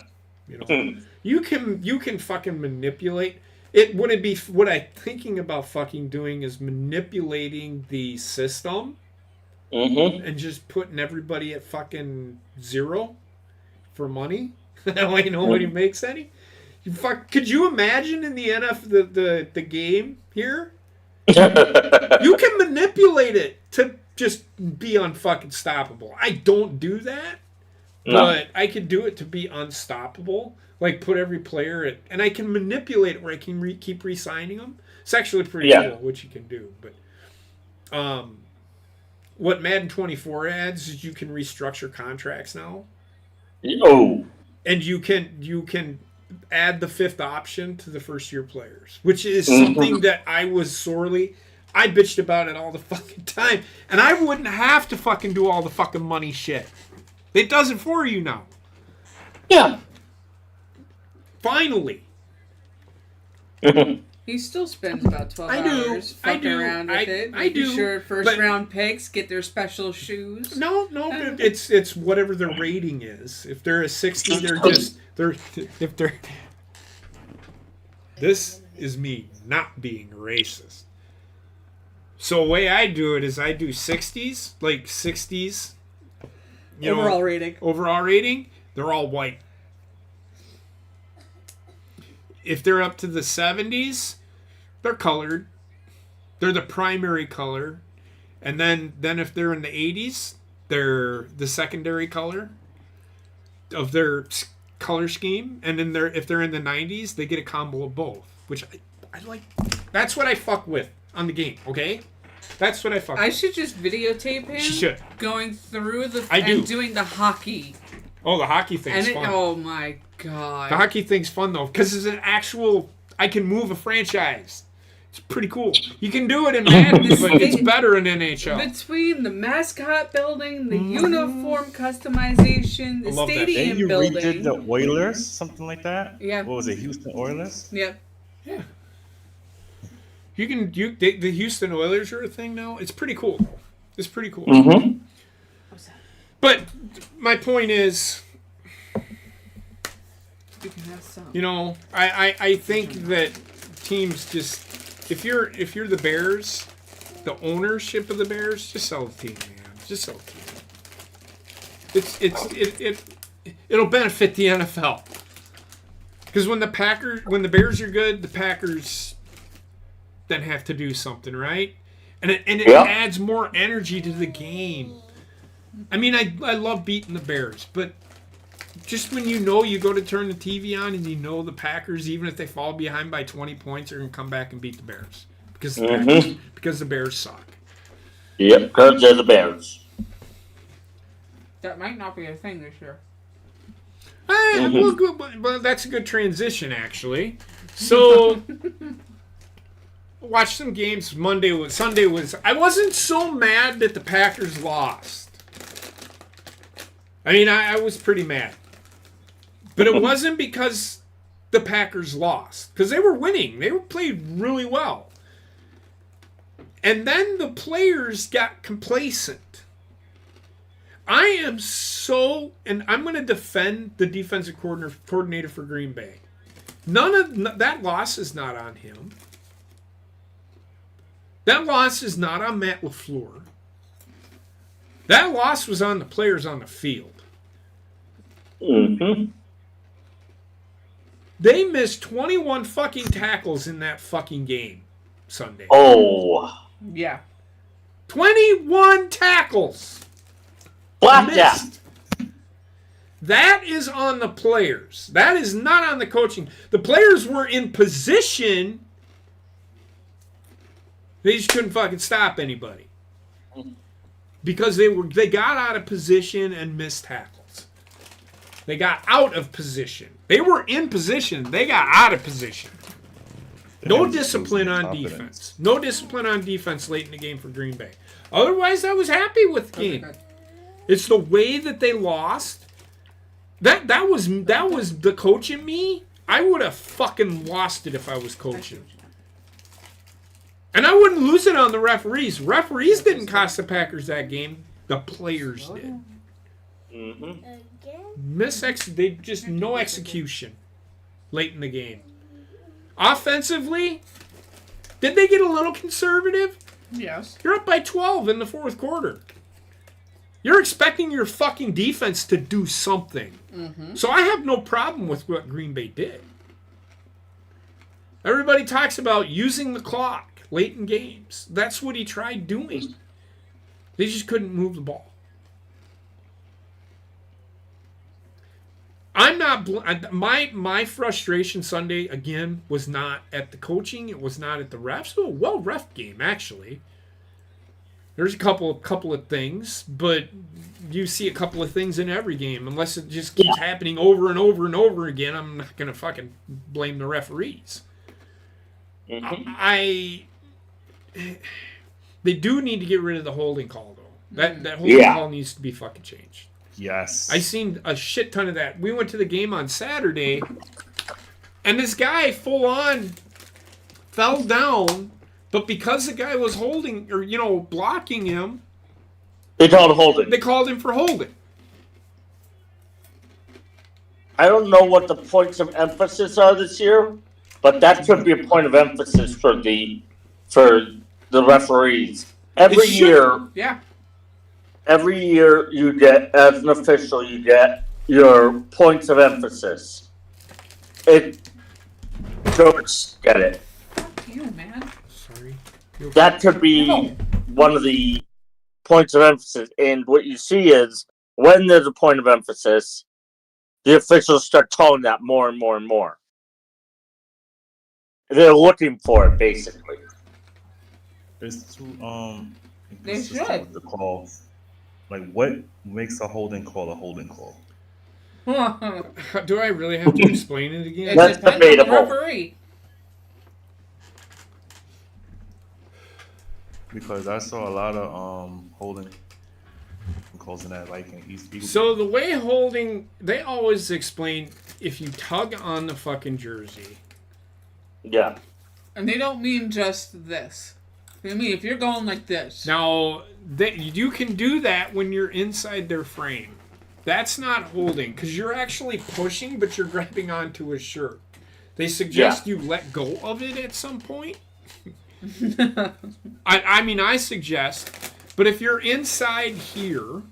You can fucking manipulate it. Wouldn't be what I'm thinking about fucking doing is manipulating the system Mm-hmm. and just putting everybody at fucking zero for money. That way nobody makes any. Could you imagine in the NFL the game here? You can manipulate it to just be unfucking stoppable. I don't do that. But I could do it to be unstoppable. Like put every player at, and I can manipulate it where I can keep re-signing them. It's actually pretty cool what you can do. But what Madden 24 adds is you can restructure contracts now. Oh. And you can add the 5th option to the first year players, which is something that I bitched about it all the fucking time. And I wouldn't have to fucking do all the fucking money shit. It does it for you now. Yeah. Finally. He still spends about 12 hours fucking around with it. I do. Sure, first round picks get their special shoes. No, it's whatever their rating is. If they're a 60, This is me not being racist. So the way I do it is I do 60s, like 60s. Overall rating. They're all white. If they're up to the 70s, they're colored. They're the primary color. And then if they're in the 80s, they're the secondary color of their color scheme. And then if they're in the 90s, they get a combo of both, which I like. That's what I fuck with on the game, okay? That's what I fuck with. I should just videotape him going through and doing the hockey. Oh, the hockey thing's fun. Oh my god. The hockey thing's fun though, because it's an actual. I can move a franchise. It's pretty cool. You can do it in Madden, but it's better in NHL. Between the mascot building, the uniform customization, the stadium Then you building. redid the Oilers, something like that. Yeah. What was it, Houston Oilers? Yep. Yeah. The Houston Oilers are a thing now. It's pretty cool. It's pretty cool. Mm-hmm. But my point is, You can have some. you know, I think that teams just, if you're the Bears, the ownership of the Bears, just sell the team, man. Just sell the team. It'll benefit the NFL. Because when the Bears are good, the Packers then have to do something, right? And it adds more energy to the game. I mean, I love beating the Bears, but just when you go to turn the TV on and you know the Packers, even if they fall behind by 20 points, are going to come back and beat the Bears. Because the Bears suck. Yep, because they're the Bears. That might not be a thing this year. Well, that's a good transition, actually. So, watch some games. Sunday was. I wasn't so mad that the Packers lost. I mean, I was pretty mad, but it wasn't because the Packers lost, because they were winning. They were played really well, and then the players got complacent. I am and I'm going to defend the defensive coordinator for Green Bay. That loss is not on him. That loss is not on Matt LaFleur. That loss was on the players on the field. Mm-hmm. They missed 21 fucking tackles in that fucking game Sunday. Oh. Yeah. 21 tackles. Blackjack. That is on the players. That is not on the coaching. The players were in position. They just couldn't fucking stop anybody. Because they got out of position and missed tackles. They got out of position. They were in position. They got out of position. No discipline on defense. No discipline on defense late in the game for Green Bay. Otherwise, I was happy with the game. It's the way that they lost. That was the coach in me. I would have fucking lost it if I was coaching. And I wouldn't lose it on the referees. Referees didn't cost the Packers that game. The players did. Mm-hmm. They just no execution late in the game. Offensively, did they get a little conservative? Yes. You're up by 12 in the fourth quarter. You're expecting your fucking defense to do something. Mm-hmm. So I have no problem with what Green Bay did. Everybody talks about using the clock late in games. That's what he tried doing. They just couldn't move the ball. I'm not. My frustration Sunday again was not at the coaching. It was not at the refs. It was a well ref game actually. There's a couple of things, but you see a couple of things in every game. Unless it just keeps happening over and over and over again, I'm not gonna fucking blame the referees. Mm-hmm. They do need to get rid of the holding call though. That holding call needs to be fucking changed. Yes. I seen a shit ton of that. We went to the game on Saturday, and this guy full on fell down, but because the guy was holding or blocking him, they called holding. They called him for holding. I don't know what the points of emphasis are this year, but that should be a point of emphasis for the referees. Every year you get, as an official, you get your points of emphasis. Jokes get it. Fuck you, man. Sorry. That could be one of the points of emphasis. And what you see is, when there's a point of emphasis, the officials start calling that more and more and more. They're looking for it, basically. There's two. They should. The call. Like, what makes a holding call a holding call? Do I really have to explain it again? It That's depends on the debatable. referee. because I saw a lot of holding calls in that, like in East Eagle. So the way holding, they always explain if you tug on the fucking jersey. Yeah. And they don't mean just this. They mean if you're going like this. Now, you can do that when you're inside their frame. That's not holding, because you're actually pushing, but you're grabbing onto his shirt. They suggest you let go of it at some point. I mean, I suggest, but if you're inside here,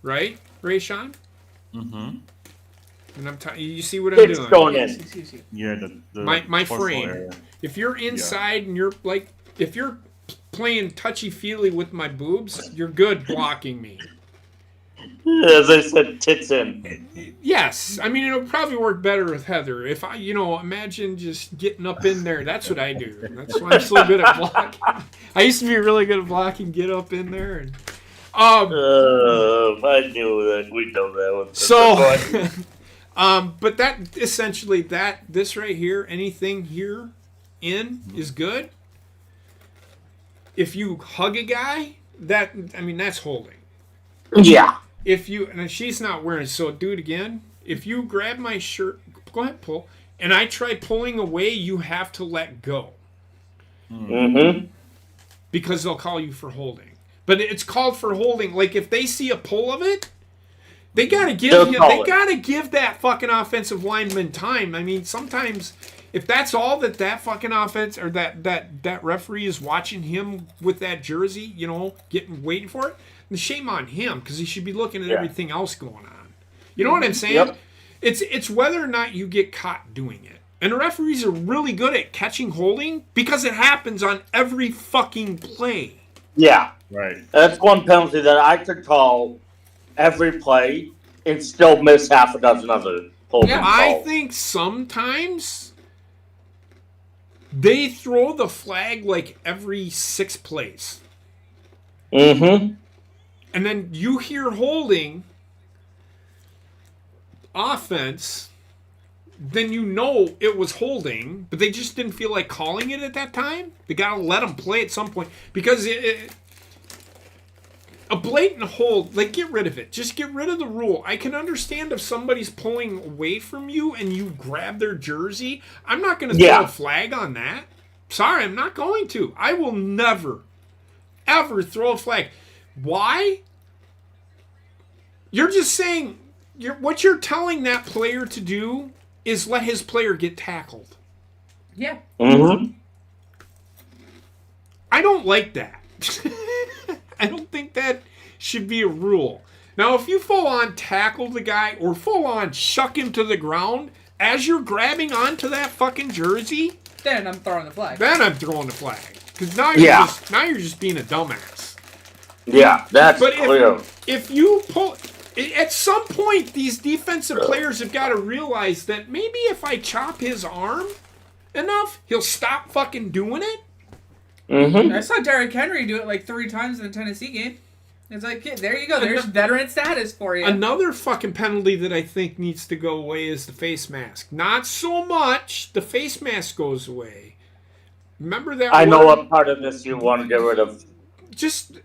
right, Rayshawn? Mm-hmm. And you see what I'm It's doing? going in. Yeah, the My torso frame. area. If you're inside and you're like, if you're playing touchy-feely with my boobs, you're good blocking me. As I said, tits in. Yes, I mean it'll probably work better with Heather. If I, imagine just getting up in there. That's what I do. That's why I'm so good at blocking. I used to be really good at blocking. Get up in there and. I knew that. We know that one. So, but that essentially this right here, anything here in is good. If you hug a guy, that's holding. Yeah. If you, and she's not wearing it, so do it again. If you grab my shirt, go ahead, pull, and I try pulling away, you have to let go. Mm-hmm. Because they'll call you for holding. But it's called for holding. Like, if they see a pull of it, they gotta give that fucking offensive lineman time. I mean, sometimes, if that's all that fucking offense, or that referee is watching him with that jersey, waiting for it, then shame on him, because he should be looking at everything else going on. You know what I'm saying? Yep. It's whether or not you get caught doing it. And the referees are really good at catching holding, because it happens on every fucking play. Yeah. Right. That's one penalty that I could call every play and still miss half a dozen other holding calls. I think sometimes they throw the flag like every 6 plays. Mm-hmm. And then you hear holding offense, then it was holding, but they just didn't feel like calling it at that time. They got to let them play at some point. Because a blatant hold, like, get rid of it. Just get rid of the rule. I can understand if somebody's pulling away from you and you grab their jersey. I'm not going to throw a flag on that. Sorry, I'm not going to. I will never, ever throw a flag. Why? You're just saying, what you're telling that player to do is let his player get tackled. Yeah. Mm-hmm. I don't like that. I don't think that should be a rule. Now, if you full on tackle the guy or full on shuck him to the ground as you're grabbing onto that fucking jersey, then I'm throwing the flag. Because now you're just being a dumbass. Yeah, that's clear. If you pull, at some point, these defensive players have got to realize that maybe if I chop his arm enough, he'll stop fucking doing it. Mm-hmm. I saw Derrick Henry do it like 3 times in the Tennessee game. It's like, there you go. There's veteran status for you. Another fucking penalty that I think needs to go away is the face mask. Not so much the face mask goes away. Remember that? I know what part of this you want to get rid of. Just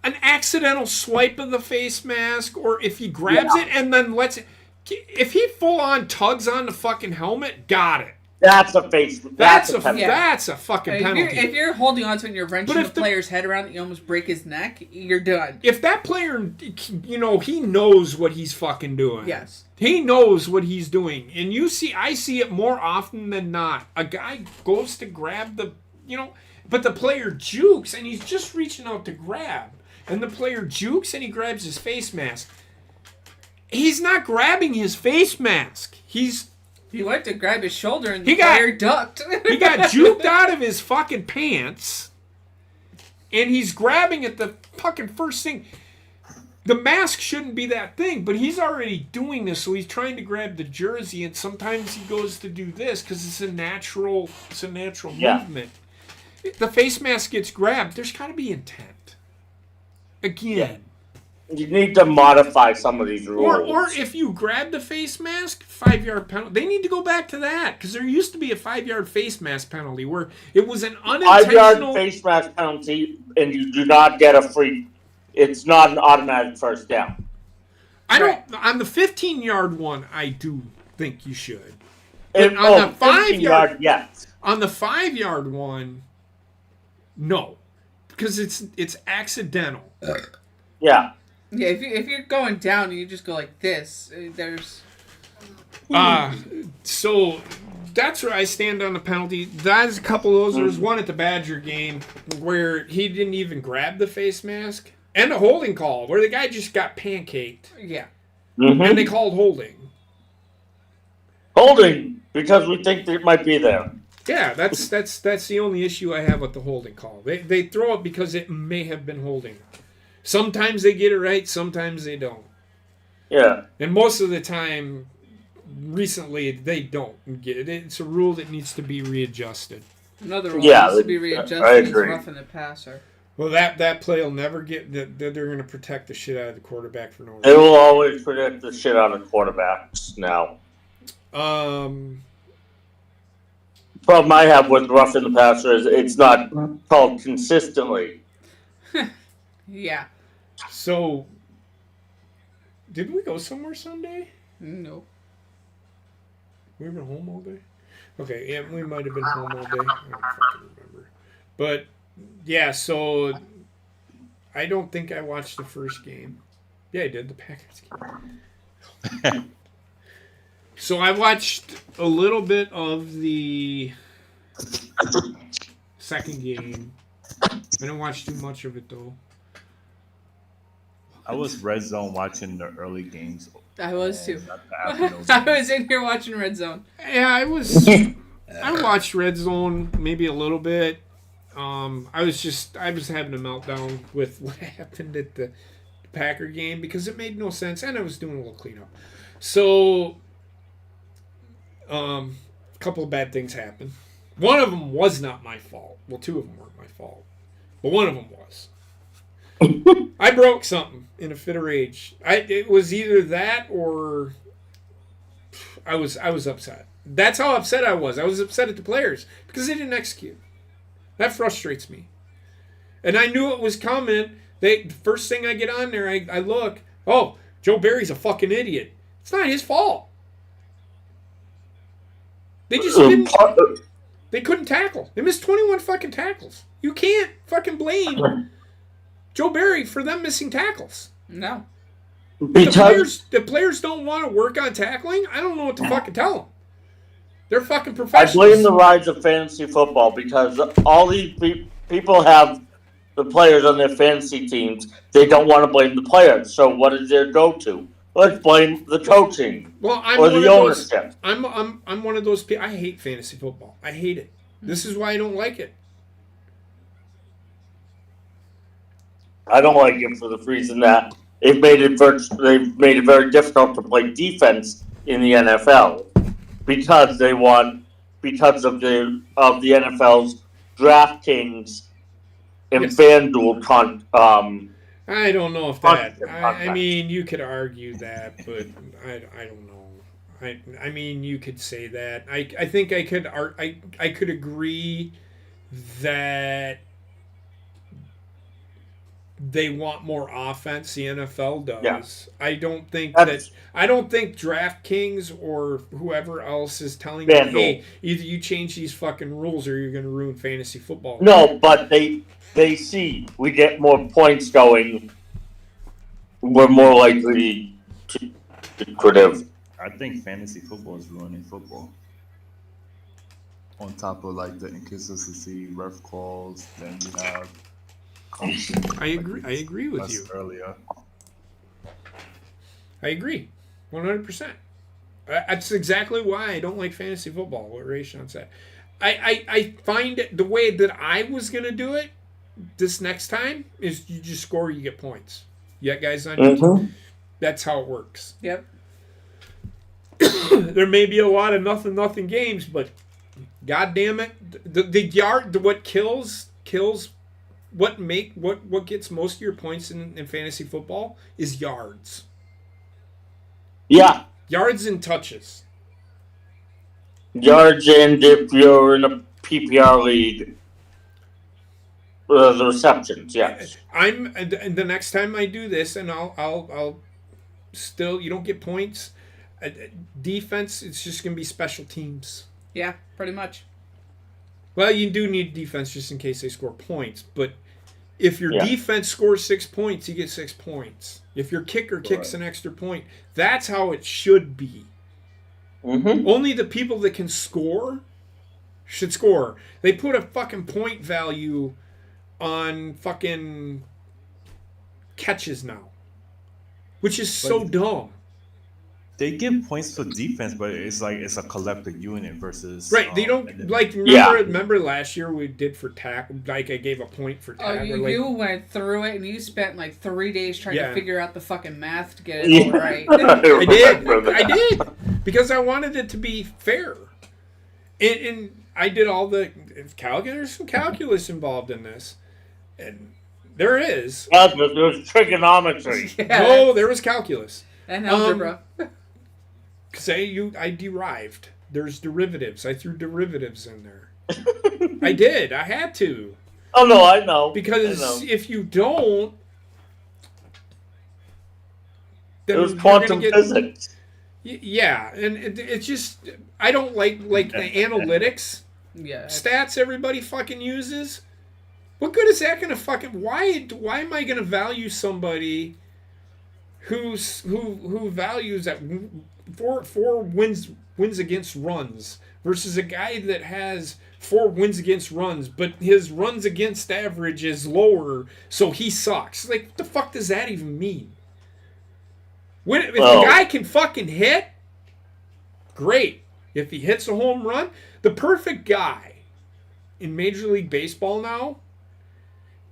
an accidental swipe of the face mask, or if he grabs it and then lets it. If he full on tugs on the fucking helmet, got it. That's a face. That's a penalty. That's a fucking penalty. If you're holding on to it and you're wrenching the player's head around and you almost break his neck, you're done. If that player, he knows what he's fucking doing. Yes. He knows what he's doing. And I see it more often than not. A guy goes to grab but the player jukes and he's just reaching out to grab. And the player jukes and he grabs his face mask. He's not grabbing his face mask. He went to grab his shoulder and the player ducked. He got juked out of his fucking pants. And he's grabbing at the fucking first thing. The mask shouldn't be that thing, but he's already doing this, so he's trying to grab the jersey, and sometimes he goes to do this because it's a natural movement. The face mask gets grabbed. There's got to be intent. Again, You need to modify some of these rules. Or if you grab the face mask, 5-yard penalty. They need to go back to that because there used to be a 5-yard face mask penalty where it was an unintentional 5-yard face mask penalty, and you do not get a free. It's not an automatic first down. I don't. On the 15-yard one, I do think you should. And But on the 5-yard, yes. on the 5-yard one, no, because it's accidental. Yeah. Yeah, if you're going down, you just go like this. There's. So that's where I stand on the penalty. There's a couple of those. There was one at the Badger game where he didn't even grab the face mask, and a holding call where the guy just got pancaked, Yeah. Mm-hmm. and they called holding. Holding because we think it might be there. Yeah, that's the only issue I have with the holding call. They throw it because it may have been holding. Sometimes they get it right, sometimes they don't. Yeah. And most of the time, recently, they don't get it. It's a rule that needs to be readjusted. Another rule Yeah, needs to be readjusted. I Is agree. roughing the passer. Well, that play will never get. They're going to protect the shit out of the quarterback for no They reason. will always predict the shit out of quarterbacks now. Problem I have with roughing the passer is it's not called consistently. Yeah. So, did we go somewhere Sunday? No. We were home all day? Okay, yeah, we might have been home all day. I don't fucking remember. But, yeah, so I don't think I watched the first game. Yeah, I did, the Packers game. So I watched a little bit of the second game. I didn't watch too much of it, though. I was red zone watching the early games. I was too. Not the afternoon I games. was in here watching Red Zone. Yeah, I watched Red Zone maybe a little bit. I was having a meltdown with what happened at the Packer game because it made no sense, and I was doing a little cleanup. So, a couple of bad things happened. One of them was not my fault. Well, two of them weren't my fault, but one of them was. I broke something in a fit of rage. It was either that or I was upset. That's how upset I was. I was upset at the players because they didn't execute. That frustrates me. And I knew it was coming. The first thing I get on there, I look. Oh, Joe Barry's a fucking idiot. It's not his fault. They just didn't. They couldn't tackle. They missed 21 fucking tackles. You can't fucking blame Joe Barry for them missing tackles. No. Because The players don't want to work on tackling. I don't know what to fucking tell them. They're fucking I professionals. blame the rise of fantasy football because all these people have the players on their fantasy teams. They don't want to blame the players. So what is their go-to? Let's blame the coaching Well, I'm or one the of those. ownership. I'm one of those people. I hate fantasy football. I hate it. This is why I don't like it. I don't like it for the reason that they've made it very difficult to play defense in the NFL because of the NFL's DraftKings and Yes. FanDuel I don't know if that. I mean, you could argue that, but I don't know. I mean, you could say that. I think I could agree that they want more offense. The NFL does. Yeah. I don't think That's- DraftKings or whoever else is telling me, FanDuel. hey, either you change these fucking rules or you're going to ruin fantasy football. No, but they see we get more points going. We're more likely to could have. I think fantasy football is ruining football. On top of like the inconsistency, ref calls, then you have. I agree. I agree with you. Earlier. I agree, 100%. That's exactly why I don't like fantasy football. What Rayshon said. I find it, the way that I was gonna do it this next time is you just score, you get points. You got guys on your team. That's how it works. Yep. There may be a lot of nothing games, but god damn it, the what kills what gets most of your points in fantasy football is yards. Yeah. Yards and touches. Yards, and if you're in a PPR league, the receptions, yes. I'm the next time I do this, and I'll still, you don't get points. Defense, it's just gonna be special teams. Yeah, pretty much. Well, you do need defense just in case they score points, but if your Yeah. defense scores 6 points, you get 6 points. If your kicker kicks an extra point, that's how it should be. Mm-hmm. Only the people that can score should score. They put a fucking point value on fucking catches now, which is so dumb. They give points for defense, but it's like it's a collective unit versus Right? They don't like remember last year we did for tackle. Like I gave a point for tackle. You went through it and you spent like 3 days trying to figure out the fucking math to get it Yeah. all right. I did because I wanted it to be fair, and I did all the calculus. There's some calculus involved in this, and there is. But there's trigonometry. Yeah. No, there was calculus. And algebra. I derived. There's derivatives. I threw derivatives in there. I did. I had to. Oh no, I know. Because if you don't, then it was you're quantum gonna get, physics. Yeah, and it's just I don't like the analytics stats everybody fucking uses. What good is that gonna fucking why am I gonna value somebody who values that four wins against runs versus a guy that has 4 wins against runs, but his runs against average is lower, so he sucks. Like, what the fuck does that even mean? If the guy can fucking hit, great. If he hits a home run, the perfect guy in Major League Baseball now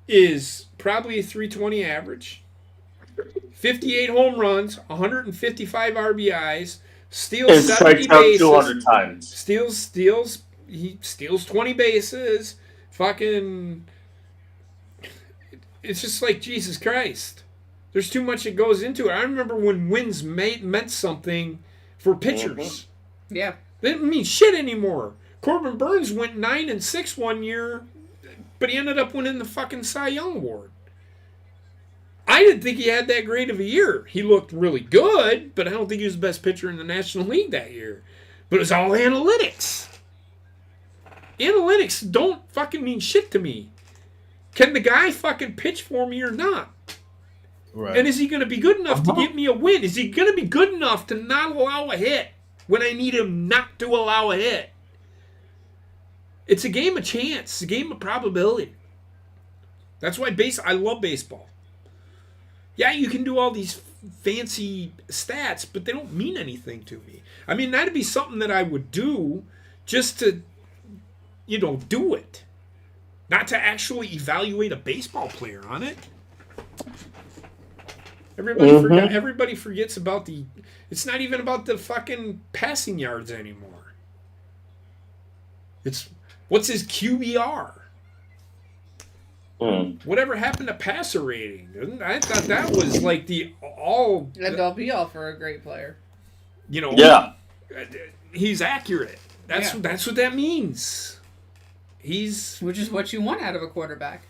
is probably a 320 average, 58 home runs, 155 RBIs, steals 70 bases, 200 times. He steals 20 bases. Fucking, it's just like Jesus Christ. There's too much that goes into it. I remember when wins meant something for pitchers. Mm-hmm. Yeah. They didn't mean shit anymore. Corbin Burns went 9-6 one year, but he ended up winning the fucking Cy Young Award. I didn't think he had that great of a year. He looked really good, but I don't think he was the best pitcher in the National League that year. But it was all analytics. Analytics don't fucking mean shit to me. Can the guy fucking pitch for me or not? Right. And is he going to be good enough to get me a win? Is he going to be good enough to not allow a hit when I need him not to allow a hit? It's a game of chance. It's a game of probability. That's why I love baseball. Yeah, you can do all these fancy stats, but they don't mean anything to me. I mean, that'd be something that I would do just to, do it. Not to actually evaluate a baseball player on it. Everybody forgets about it's not even about the fucking passing yards anymore. It's, what's his QBR? Whatever happened to passer rating? I thought that was like the all... And all be all for a great player. Yeah. He's accurate. That's what that means. Which is what you want out of a quarterback.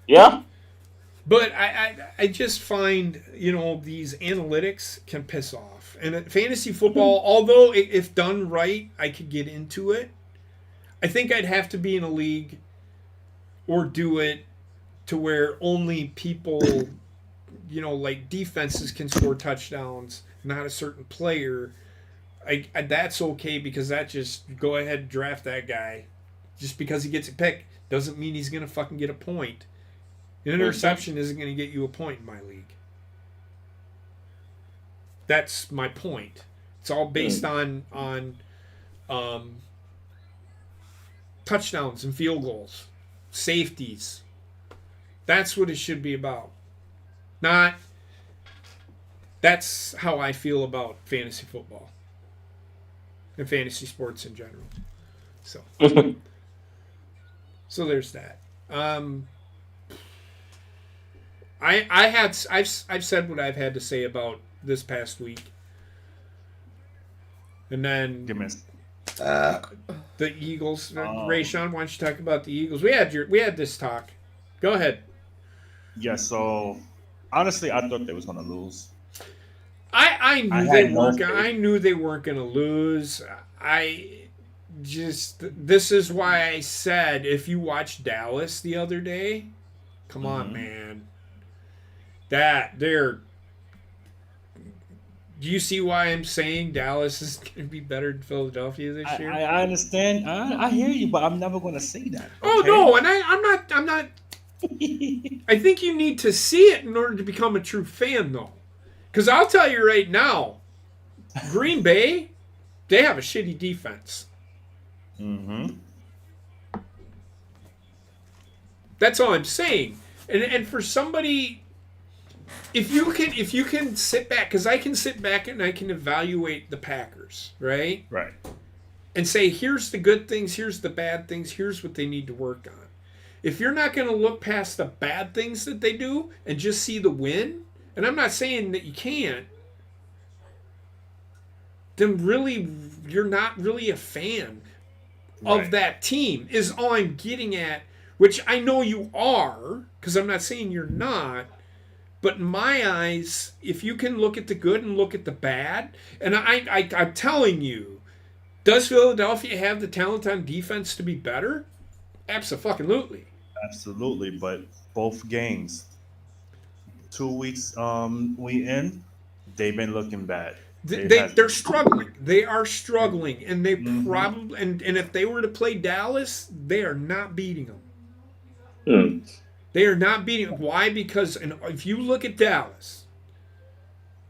Yeah. But I just find, these analytics can piss off. And fantasy football, although if done right, I could get into it, I think I'd have to be in a league or do it to where only people, like defenses can score touchdowns, not a certain player. That's okay because that just go ahead and draft that guy. Just because he gets a pick doesn't mean he's going to fucking get a point. An interception isn't going to get you a point in my league. That's my point. It's all based on touchdowns and field goals, safeties. That's what it should be about. That's how I feel about fantasy football and fantasy sports in general. So there's that. I've said what I've had to say about this past week, and then Give me the Eagles. Rayshawn, why don't you talk about the Eagles? We had this talk. Go ahead. Yeah, so honestly, I thought they was gonna lose. I knew I they had no weren't. faith. I knew they weren't going to lose. This is why I said if you watched Dallas the other day, come on, man. Do you see why I'm saying Dallas is going to be better than Philadelphia this year? I understand. I hear you, but I'm never gonna say that. Oh okay? no, and I'm not. I think you need to see it in order to become a true fan, though. Because I'll tell you right now, Green Bay, they have a shitty defense. Mm-hmm. That's all I'm saying. And for somebody, if you can sit back, because I can sit back and I can evaluate the Packers, right? Right. And say, here's the good things, here's the bad things, here's what they need to work on. If you're not going to look past the bad things that they do and just see the win, and I'm not saying that you can't, then really you're not really a fan of that team, is all I'm getting at, which I know you are, because I'm not saying you're not, but in my eyes, if you can look at the good and look at the bad, and I'm telling you, does Philadelphia have the talent on defense to be better? Absolutely. Absolutely, but both games, 2 weeks we in, they've been looking bad. They're struggling. They are struggling, and they probably and if they were to play Dallas, they are not beating them. They are not beating them. Why? Because if you look at Dallas,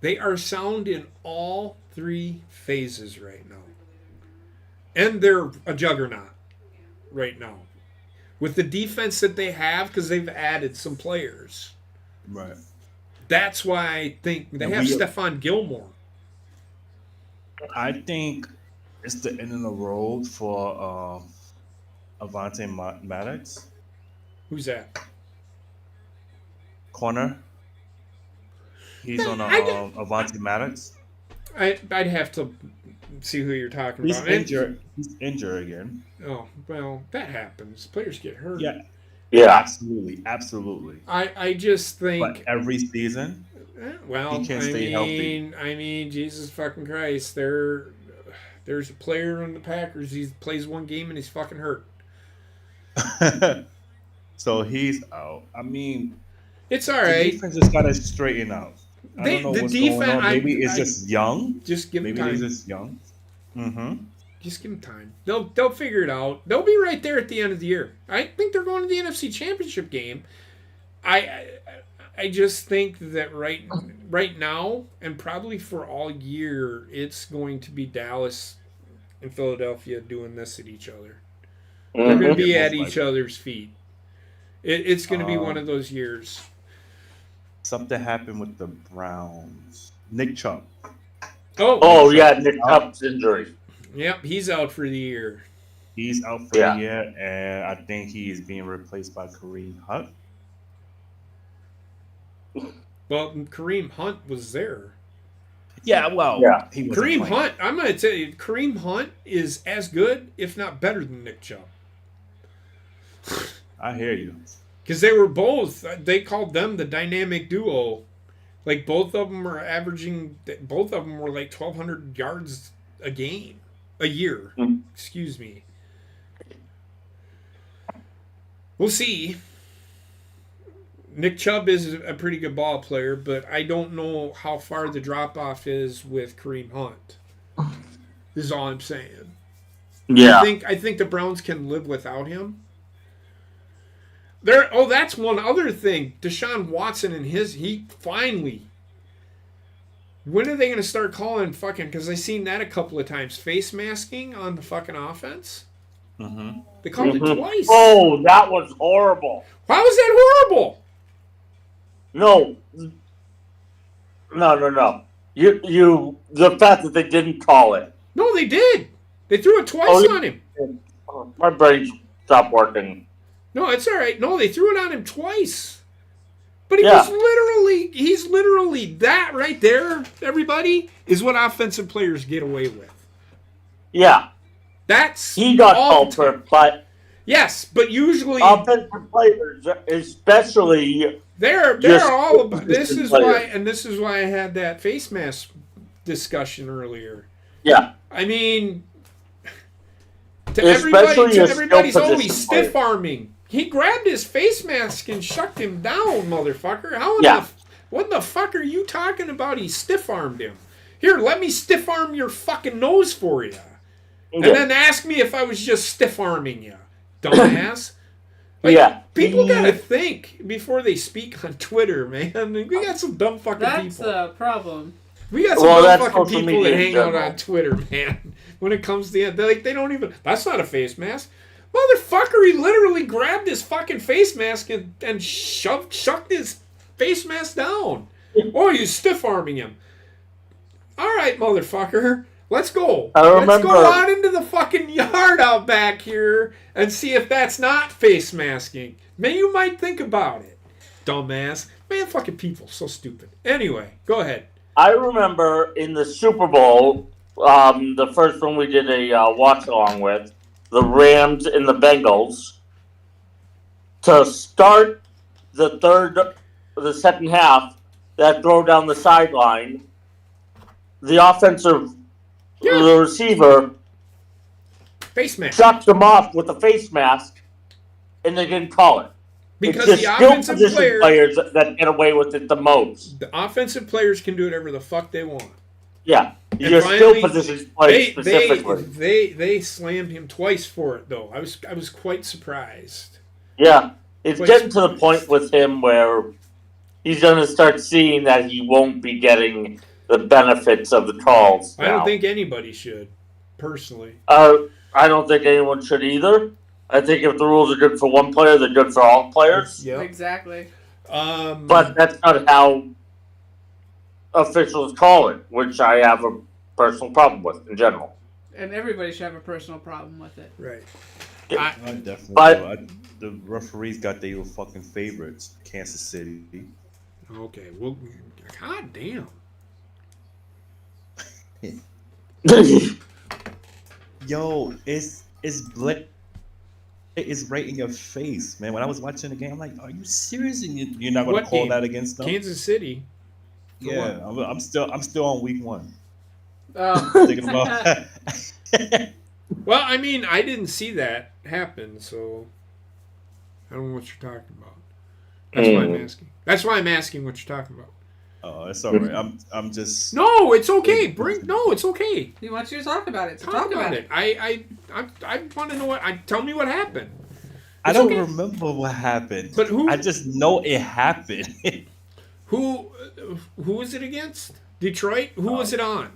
they are sound in all three phases right now, and they're a juggernaut right now with the defense that they have because they've added some players. Right. That's why I think they have Stephon Gilmore. I think it's the end of the road for Avante Maddox. Who's that? Corner. He's on Avante Maddox. I'd have to see who you're talking He's about. injured. He's injured again. Oh, well, that happens. Players get hurt. Yeah. Absolutely. I just think. But every season, well, he can't stay healthy. I mean, Jesus fucking Christ, there's a player on the Packers. He plays one game and he's fucking hurt. So he's out. I mean, it's all the right. defense just got to straighten out. I don't know what's going on. Maybe it's just young. Just give them time. Maybe it's just young. Mm-hmm. Just give them time. They'll figure it out. They'll be right there at the end of the year. I think they're going to the NFC Championship game. I just think that right now and probably for all year, it's going to be Dallas and Philadelphia doing this at each other. They're going to be at each other's feet. It's going to be one of those years. Something happened with the Browns. Nick Chubb. Oh yeah, Nick Chubb's injury. Yep, he's out for the year. He's out for the year, and I think he is being replaced by Kareem Hunt. Well, Kareem Hunt was there. Yeah, well, he wasn't Kareem playing. Hunt, I'm going to tell you, Kareem Hunt is as good, if not better than Nick Chubb. I hear you. Because they were both, they called them the dynamic duo. Like, both of them were like 1,200 yards a year. Excuse me. We'll see. Nick Chubb is a pretty good ball player, but I don't know how far the drop-off is with Kareem Hunt. Is all I'm saying. Yeah. I think the Browns can live without him. That's one other thing. Deshaun Watson and he finally. When are they going to start calling fucking? Because I seen that a couple of times. Face masking on the fucking offense. Mm-hmm. They called it twice. Oh, that was horrible. How was that horrible? No. You. The fact that they didn't call it. No, they did. They threw it twice on him. My brain stopped working. No, it's all right. No, they threw it on him twice. But Yeah. he's literally that right there, everybody, is what offensive players get away with. Yeah. That's He got all the time. culprit, but Yes, but usually offensive players, especially, they're just all about this position is why players. and this is why I had that face mask discussion earlier. yeah. I mean, Especially a skill everybody's position always stiff arming. He grabbed his face mask and shucked him down, motherfucker. What the fuck are you talking about? He stiff armed him. Here, let me stiff arm your fucking nose for you. And then ask me if I was just stiff arming you, dumbass. Like, Yeah. People gotta think before they speak on Twitter, man. We got some dumb fucking That's people. the problem. We got some dumb that's fucking social people that media in hang out general. on Twitter, man. When it comes to the end, they don't even. That's not a face mask, motherfucker. He literally grabbed his fucking face mask and shucked his face mask down. Oh, you stiff arming him. All right, motherfucker. Let's go. Let's go out into the fucking yard out back here and see if that's not face masking. Man, you might think about it, dumbass. Man, fucking people, so stupid. Anyway, go ahead. I remember in the Super Bowl, the first one we did a watch along with, the Rams and the Bengals, to start the second half, that throw down the sideline, the receiver Face mask. chucked him off with a face mask, and they didn't call it. Because it's the just skill offensive position players that get away with it the most. The offensive players can do whatever the fuck they want. Yeah, And your finally, skill position players specifically. They slammed him twice for it though. I was quite surprised. Yeah, it's getting to the point with him where he's going to start seeing that he won't be getting the benefits of the calls now. I don't think anybody should, personally. I don't think anyone should either. I think if the rules are good for one player, they're good for all players. Yeah. Exactly. But that's not how officials call it, which I have a personal problem with in general. And everybody should have a personal problem with it. Right. I definitely But- do. The referees got their little fucking favorites. Kansas City. Okay. Well, god damn. Yo, it's right in your face, man. When I was watching the game, I'm like, "Are you serious? And you're not going What to call game? that against them?" Kansas City. Yeah, I'm still on week one. Oh. Thinking about. Well, I mean, I didn't see that happen, so I don't know what you're talking about. That's why I'm asking. That's why I'm asking what you're talking about. Oh, it's all right. I'm just. No, it's okay. It's okay. He wants you to talk about it. So Talk about it. I want to know tell me what happened. I It's don't okay. remember what happened. But who- I just know it happened. Who was it against? Detroit? Who was it on?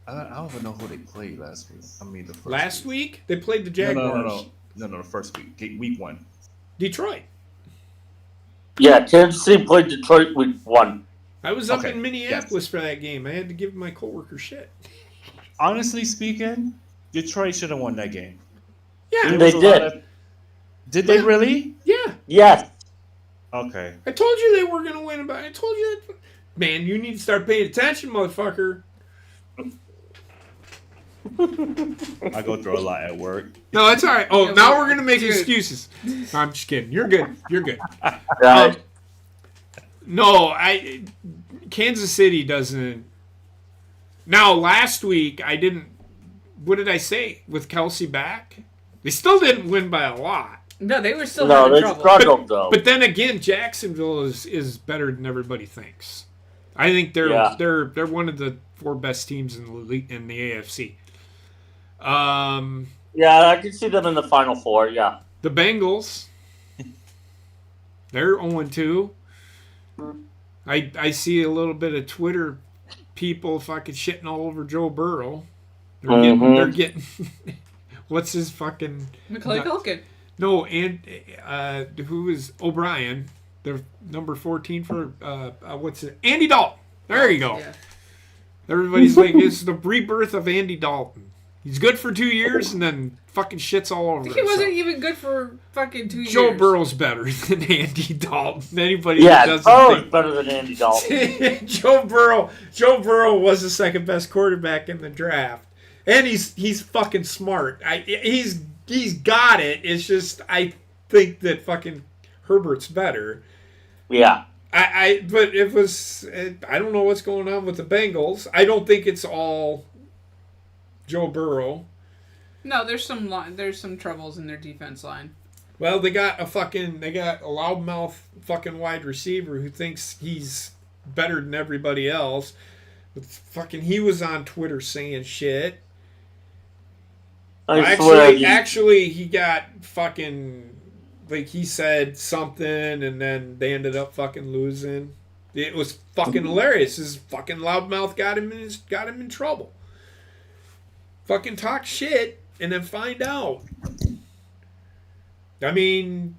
I don't even know who they played last week. I mean, the first Last week? They played the Jaguars. No, the first week. Week one. Detroit. Yeah, Kansas City played Detroit week 1. I was up Okay, in Minneapolis for that game. I had to give my coworker shit. Honestly speaking, Detroit should have won that game. Yeah. They did. Did they really? Yeah. Yes. Okay. I told you they were going to win. I told you that. Man, you need to start paying attention, motherfucker. I go through a lot at work. No, that's all right. Oh, Yeah, now well, we're going to make dude. excuses. No, I'm just kidding. You're good. You're good. Right. No, Kansas City doesn't. Now, last week, I didn't. What did I say? With Kelsey back? They still didn't win by a lot. No, they were still No, having they trouble. struggled though. But then again, Jacksonville is better than everybody thinks. I think they're Yeah. they're one of the 4 best teams in the league, in the AFC. Yeah, I can see them in the Final Four. Yeah. The Bengals, they're 0-2. I see a little bit of Twitter people fucking shitting all over Joe Burrow. They're getting what's his fucking Macaulay Culkin. no, and who is O'Brien, the number 14 for what's it? Andy Dalton. There you go. Yeah. Everybody's like, it's the rebirth of Andy Dalton. He's good for 2 years and then fucking shits all over He wasn't even good for fucking 2 years. Joe Burrow's better than Andy Dalton. Anybody Yeah, that Burrow's doesn't better than Andy Dalton. think Joe Burrow was the second best quarterback in the draft, and he's fucking smart. He's got it. It's just I think that fucking Herbert's better. Yeah. But it was I don't know what's going on with the Bengals. I don't think it's all Joe Burrow. No, there's some troubles in their defense line. Well, they got a loudmouth fucking wide receiver who thinks he's better than everybody else. But fucking he was on Twitter saying shit. Actually, he got fucking like he said something and then they ended up fucking losing. It was fucking hilarious. His fucking loudmouth got him in trouble. Fucking talk shit and then find out. I mean,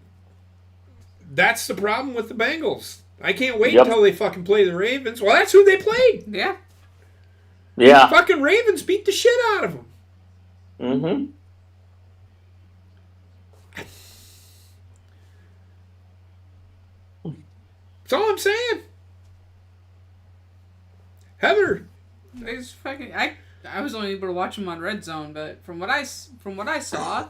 that's the problem with the Bengals. I can't wait until they fucking play the Ravens. Well, that's who they played. Yeah. Yeah. The fucking Ravens beat the shit out of them. Mm-hmm. That's all I'm saying. Heather. It's fucking. I was only able to watch them on Red Zone, but from what I saw,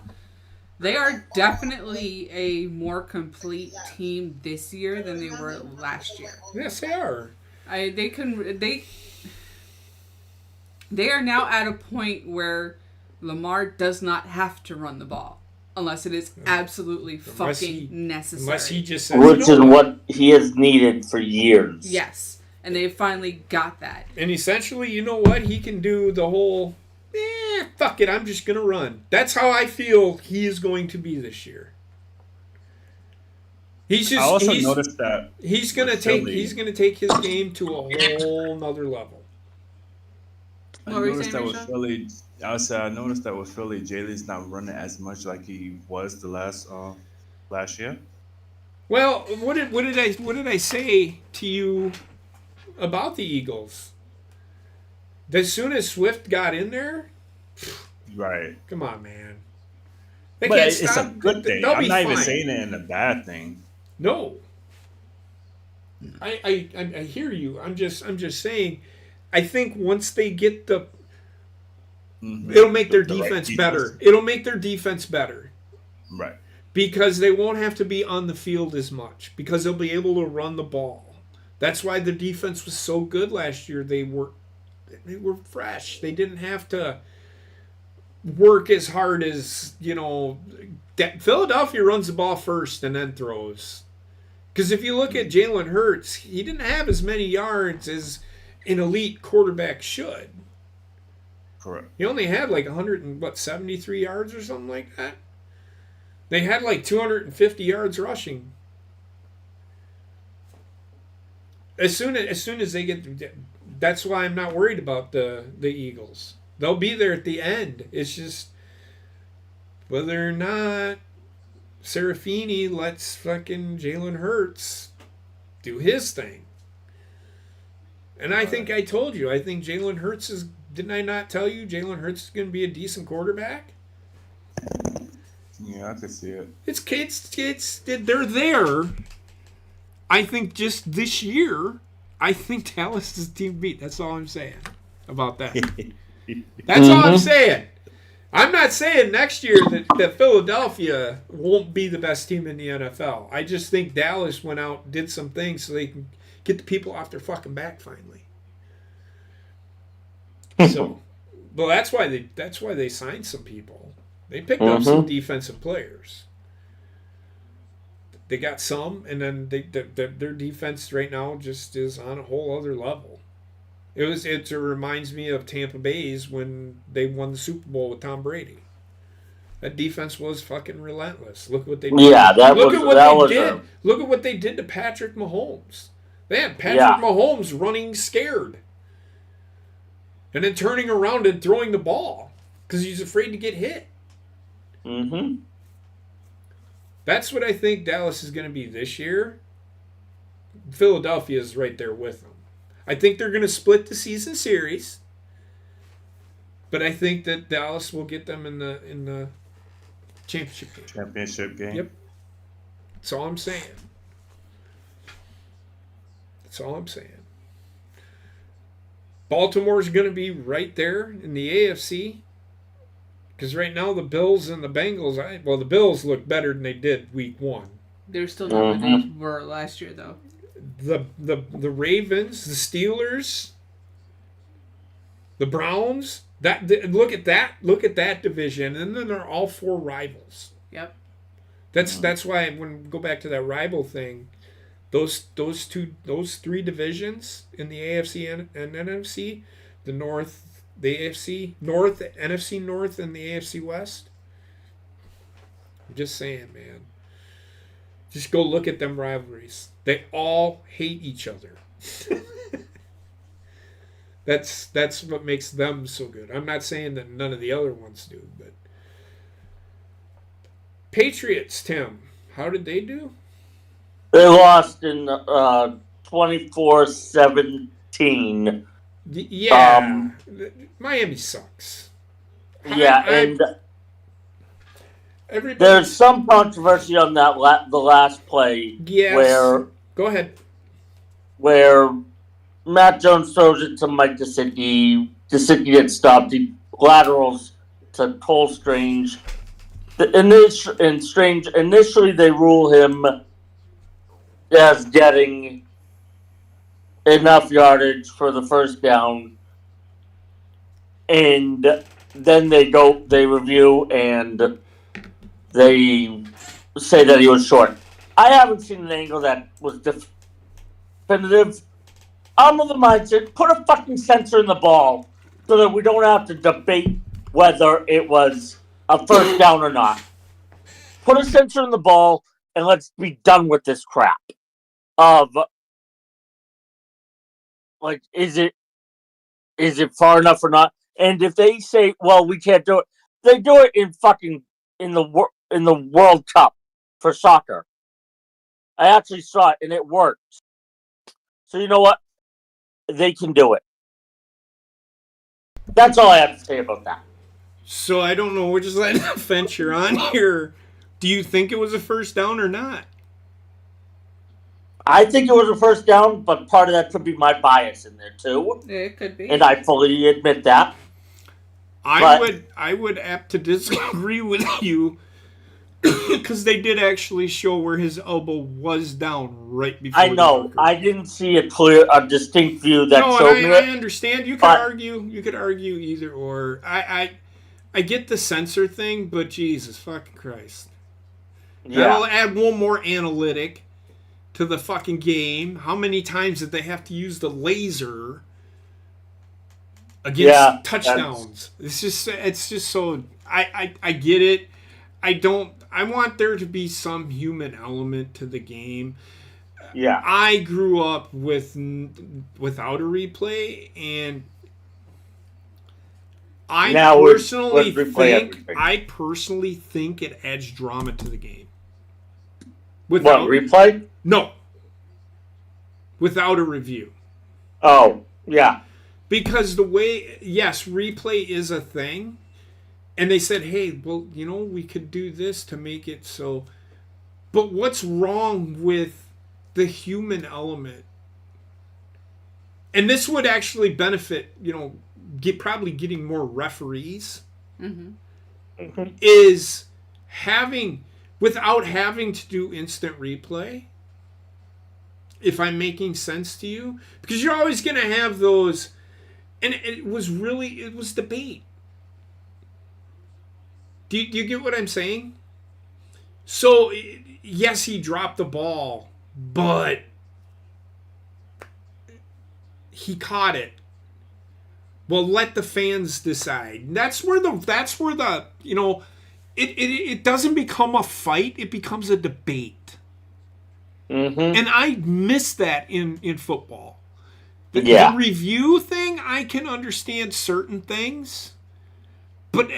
they are definitely a more complete team this year than they were last year. Yes, they are. They are now at a point where Lamar does not have to run the ball unless it is absolutely necessary. Unless he just says, which is what he has needed for years. Yes. And they finally got that. And essentially, you know what? He can do the whole, fuck it, I'm just going to run. That's how I feel he is going to be this year. I also noticed that he's going to take his game to a whole nother level. I noticed that with Philly, Jaylen's not running as much like he was the last year. Well, what did I say to you about the Eagles? As soon as Swift got in there, right? Come on, man. It's a good thing. I'm not even saying it in a bad thing. No. I hear you. I'm just saying. I think once they get it'll make their defense better. It'll make their defense better. Right. Because they won't have to be on the field as much. Because they'll be able to run the ball. That's why the defense was so good last year. They were fresh. They didn't have to work as hard as, Philadelphia runs the ball first and then throws. Because if you look at Jalen Hurts, he didn't have as many yards as an elite quarterback should. Correct. He only had like 73 yards or something like that. They had like 250 yards rushing. As soon as they get, that's why I'm not worried about the Eagles. They'll be there at the end. It's just whether or not Serafini lets fucking Jalen Hurts do his thing. And I think I told you. I think Jalen Hurts is. Didn't I not tell you Jalen Hurts is going to be a decent quarterback? Yeah, I can see it. It's they're there. I think just this year, I think Dallas is team beat. That's all I'm saying about that. That's all I'm saying. I'm not saying next year that Philadelphia won't be the best team in the NFL. I just think Dallas went out and did some things so they can get the people off their fucking back finally. So, well, that's why they signed some people. They picked up some defensive players. They got some, and then their defense right now just is on a whole other level. It reminds me of Tampa Bay's when they won the Super Bowl with Tom Brady. That defense was fucking relentless. Look what they did. Yeah, Look at what they did to Patrick Mahomes. They had Patrick Mahomes running scared. And then turning around and throwing the ball because he's afraid to get hit. Mm-hmm. That's what I think Dallas is going to be this year. Philadelphia is right there with them. I think they're going to split the season series. But I think that Dallas will get them in the championship game. Championship game. Yep. That's all I'm saying. That's all I'm saying. Baltimore's going to be right there in the AFC. Because right now the Bills and the Bengals, the Bills look better than they did week 1. They're still not what they were last year, though. The Ravens, the Steelers, the Browns. Look at that division, and then they're all 4 rivals. Yep. That's why when we go back to that rival thing, those 3 divisions in the AFC and NFC, the North. The AFC North, the NFC North, and the AFC West. I'm just saying, man. Just go look at them rivalries. They all hate each other. That's what makes them so good. I'm not saying that none of the other ones do, but Patriots, Tim, how did they do? They lost in 24-17. Yeah, Miami sucks. And everybody. There's some controversy on that the last play. Yes. Where go ahead. Where Matt Jones throws it to Mike Gesicki. Gesicki gets stopped. He laterals to Cole Strange. Initially, they rule him as getting enough yardage for the first down, and then they review and they say that he was short. I haven't seen an angle that was definitive. I'm of the mindset, put a fucking sensor in the ball so that we don't have to debate whether it was a first down or not. Put a sensor in the ball and let's be done with this crap of like, is it far enough or not? And if they say, well, we can't do it, they do it in the World Cup for soccer. I actually saw it and it worked. So you know what? They can do it. That's all I have to say about that. So I don't know which side of the fence you're on here. Do you think it was a first down or not? I think it was a first down, but part of that could be my bias in there too. It could be. And I fully admit that. I would apt to disagree with you because they did actually show where his elbow was down right before. I know. I didn't see a distinct view that showed me it. I understand. You could argue. You could argue either or. I get the sensor thing, but Jesus fucking Christ. Yeah. That'll add one more analytic to the fucking game. How many times did they have to use the laser against touchdowns? It's just so I get it. I want there to be some human element to the game. Yeah. I grew up without a replay, and I personally think it adds drama to the game. What, replay? No. Without a review. Oh, yeah. Because replay is a thing. And they said, hey, well, we could do this to make it so. But what's wrong with the human element? And this would actually benefit, probably getting more referees. Mm-hmm. Mm-hmm. Is without having to do instant replay, if I'm making sense to you, because you're always going to have those, and it was debate. Do you get what I'm saying? So, yes, he dropped the ball, but he caught it. Well, let the fans decide. That's where the it doesn't become a fight, it becomes a debate. Mm-hmm. And I miss that in football. The review thing, I can understand certain things, but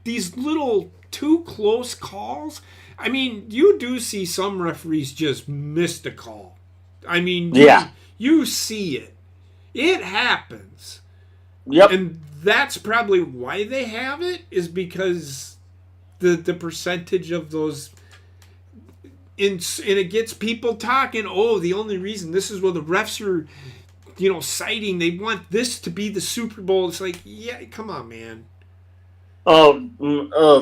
these little too close calls, I mean, you do see some referees just miss the call. I mean, you see it. It happens. Yep. And that's probably why they have it, is because the percentage of those, and it gets people talking. Oh, the only reason this is what the refs are, citing. They want this to be the Super Bowl. It's like, yeah, come on, man. Oh,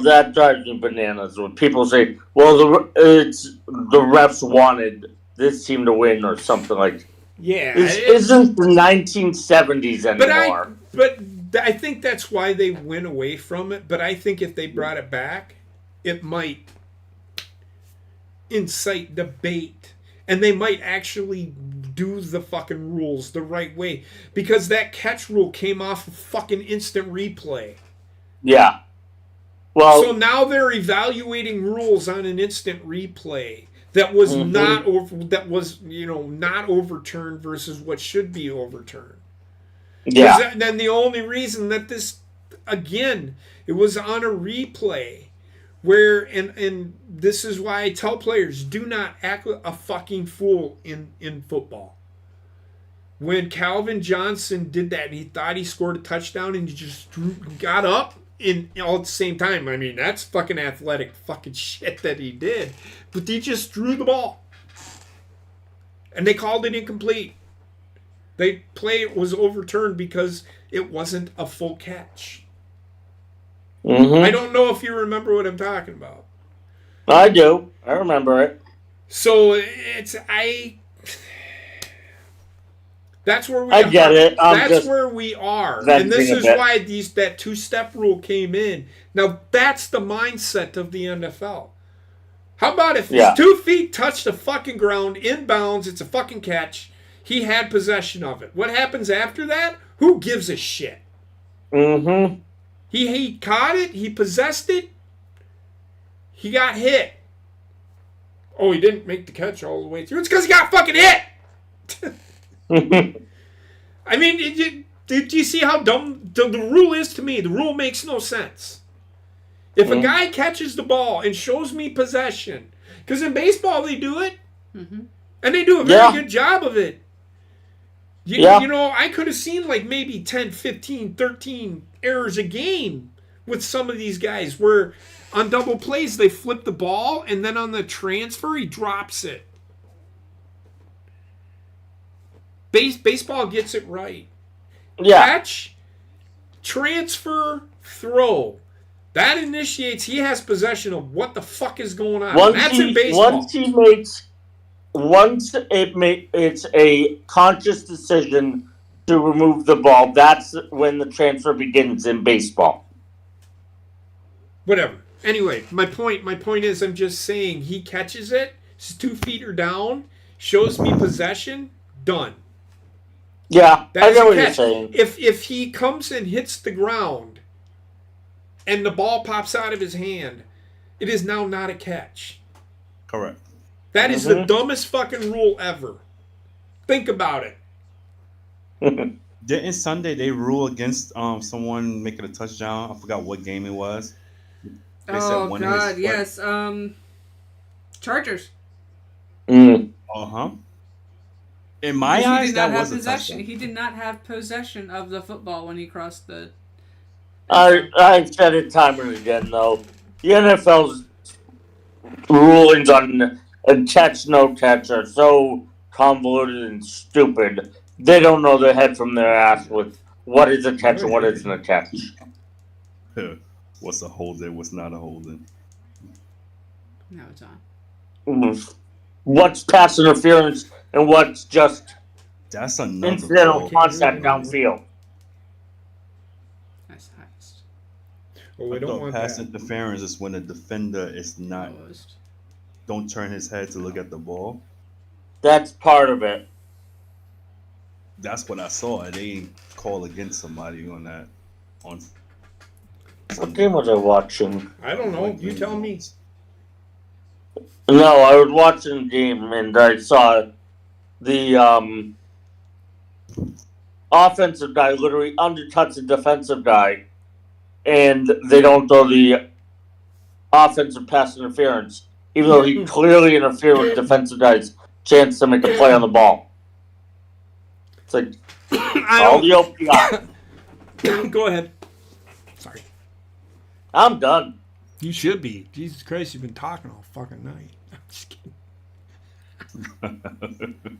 that drives me bananas when people say, "Well, the refs wanted this team to win" or something like. Yeah, This isn't the 1970s anymore. But I think that's why they went away from it. But I think if they brought it back, it might incite debate, and they might actually do the fucking rules the right way, because that catch rule came off of fucking instant replay. Yeah. Well, so now they're evaluating rules on an instant replay that was not overturned versus what should be overturned. Yeah. Then the only reason that this, again, it was on a replay where, and this is why I tell players, do not act a fucking fool in football. When Calvin Johnson did that, and he thought he scored a touchdown, and he just got up all at the same time. I mean, that's fucking athletic fucking shit that he did. But he just threw the ball. And they called it incomplete. They play it was overturned because it wasn't a full catch. Mm-hmm. I don't know if you remember what I'm talking about. I do. I remember it. So that's where we I get it. That's where we are. And this is why that two-step rule came in. Now, that's the mindset of the NFL. How about if his 2 feet touch the fucking ground, inbounds, it's a fucking catch, he had possession of it. What happens after that? Who gives a shit? Mm-hmm. He caught it, he possessed it, he got hit. Oh, he didn't make the catch all the way through. It's because he got fucking hit! I mean, did you see how dumb the rule is to me? The rule makes no sense. If a guy catches the ball and shows me possession, because in baseball they do it, and they do a very good job of it. You know, I could have seen like maybe 10, 15, 13 errors a game with some of these guys where on double plays they flip the ball, and then on the transfer he drops it. Baseball gets it right. Yeah. Catch, transfer, throw. That initiates, he has possession of what the fuck is going on. That's in baseball. Once it's a conscious decision to remove the ball, that's when the transfer begins in baseball. Whatever. Anyway, my point is, I'm just saying, he catches it, his 2 feet are down, shows me possession, done. Yeah, I know what you're saying. If he comes and hits the ground and the ball pops out of his hand, it is now not a catch. Correct. That is the dumbest fucking rule ever. Think about it. Didn't Sunday they rule against someone making a touchdown? I forgot what game it was. Oh God, yes. Chargers. Uh-huh. In my eyes, that was a touchdown. He did not have possession of the football when he crossed the. I've said it time and again, though. The NFL's rulings on a catch, no catch are so convoluted and stupid. They don't know their head from their ass with what is a catch and what isn't a catch. What's a holding? What's not a holding? Now it's on. What's pass interference and what's just that's another incidental contact downfield. That's the highest. Well, we don't want pass that. interference is when a defender is not don't turn his head to look at the ball. That's part of it. That's what I saw. They didn't call against somebody on that. What game was I watching? I don't know. You tell me. No, I was watching a game and I saw the offensive guy literally undercuts the defensive guy, and they don't throw the offensive pass interference, even though he clearly interfered with the defensive guy's chance to make a play on the ball. It's like all the OPI. Go ahead. Sorry. I'm done. You should be. Jesus Christ, you've been talking all fucking night. I'm just kidding.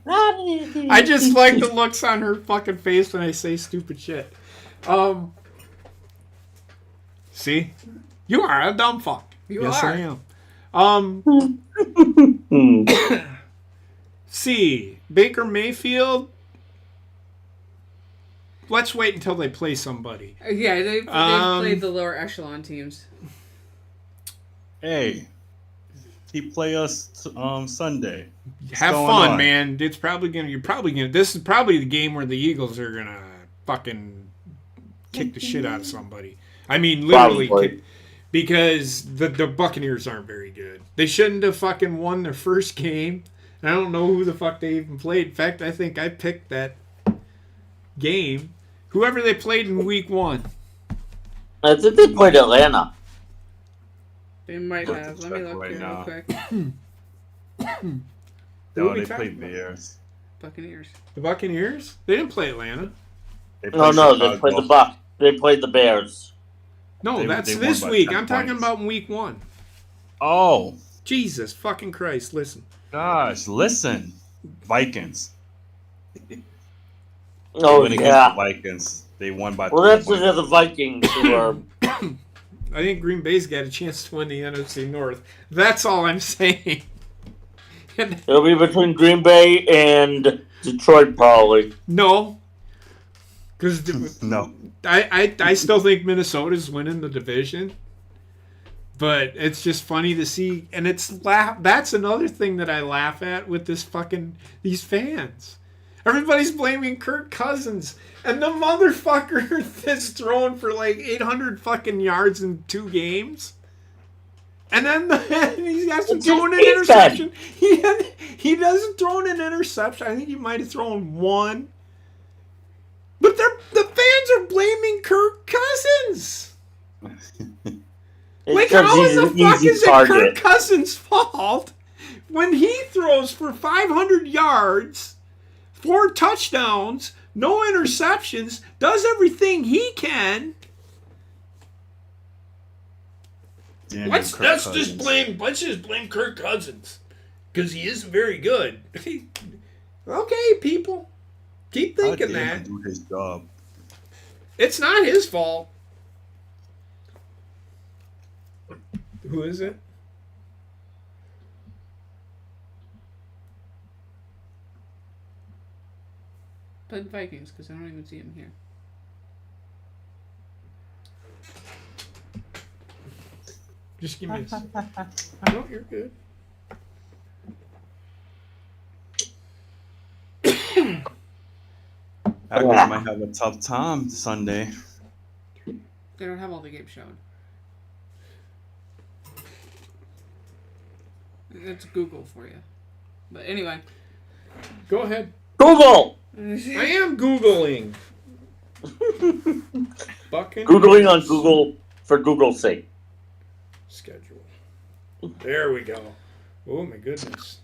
I just like the looks on her fucking face when I say stupid shit. See? You are a dumb fuck. Yes, are. I am. See, Baker Mayfield. Let's wait until they play somebody. Yeah, they've played the lower echelon teams. Hey, he play us Sunday. What's Have going fun, on? man. It's probably gonna. You're probably gonna. This is probably the game where the Eagles are gonna fucking kick the shit out of somebody. I mean, literally, Probably. because the Buccaneers aren't very good. They shouldn't have fucking won their first game. I don't know who the fuck they even played. In fact, I think I picked that game. Whoever they played in week 1. I think they played Atlanta. They might Look have. to Let me check look right here now. real quick. Who No, are we they talking play about? Bears. Buccaneers. The Buccaneers? They didn't play Atlanta. They No, play they Chicago. played the Buck. They played the Bears. No, They that's won this by week. 10 I'm talking points. about in week 1. Oh, Jesus fucking Christ! Listen. gosh, listen. Vikings. Oh, Win against yeah. the Vikings. They won by Well, 3 that's points. the Vikings who are. I think Green Bay's got a chance to win the NFC North. That's all I'm saying. It'll be between Green Bay and Detroit, probably. No. Because No. I still think Minnesota's winning the division. But it's just funny to see. And that's another thing that I laugh at with these fans. Everybody's blaming Kirk Cousins. And the motherfucker that's thrown for like 800 fucking yards in 2 games. And then he hasn't thrown an interception. He doesn't throw an interception. I think he might have thrown 1. But the fans are blaming Kirk Cousins. Like, how in the fuck is it Kirk Cousins' fault when he throws for 500 yards, 4 touchdowns, no interceptions, does everything he can? Damn, Let's Kirk just Cousins. blame Kirk Cousins because he isn't very good. Okay, people, keep How thinking dare that him do his job. it's not his fault. Who is it? Put Vikings, because I don't even see them here. Just give me a second. No, you're good. Packers might have a tough time Sunday. They don't have all the games shown. It's Google for you. But anyway. Go ahead. Google! I am Googling. Buccaneers Googling on Google for Google's sake. schedule. There we go. Oh my goodness.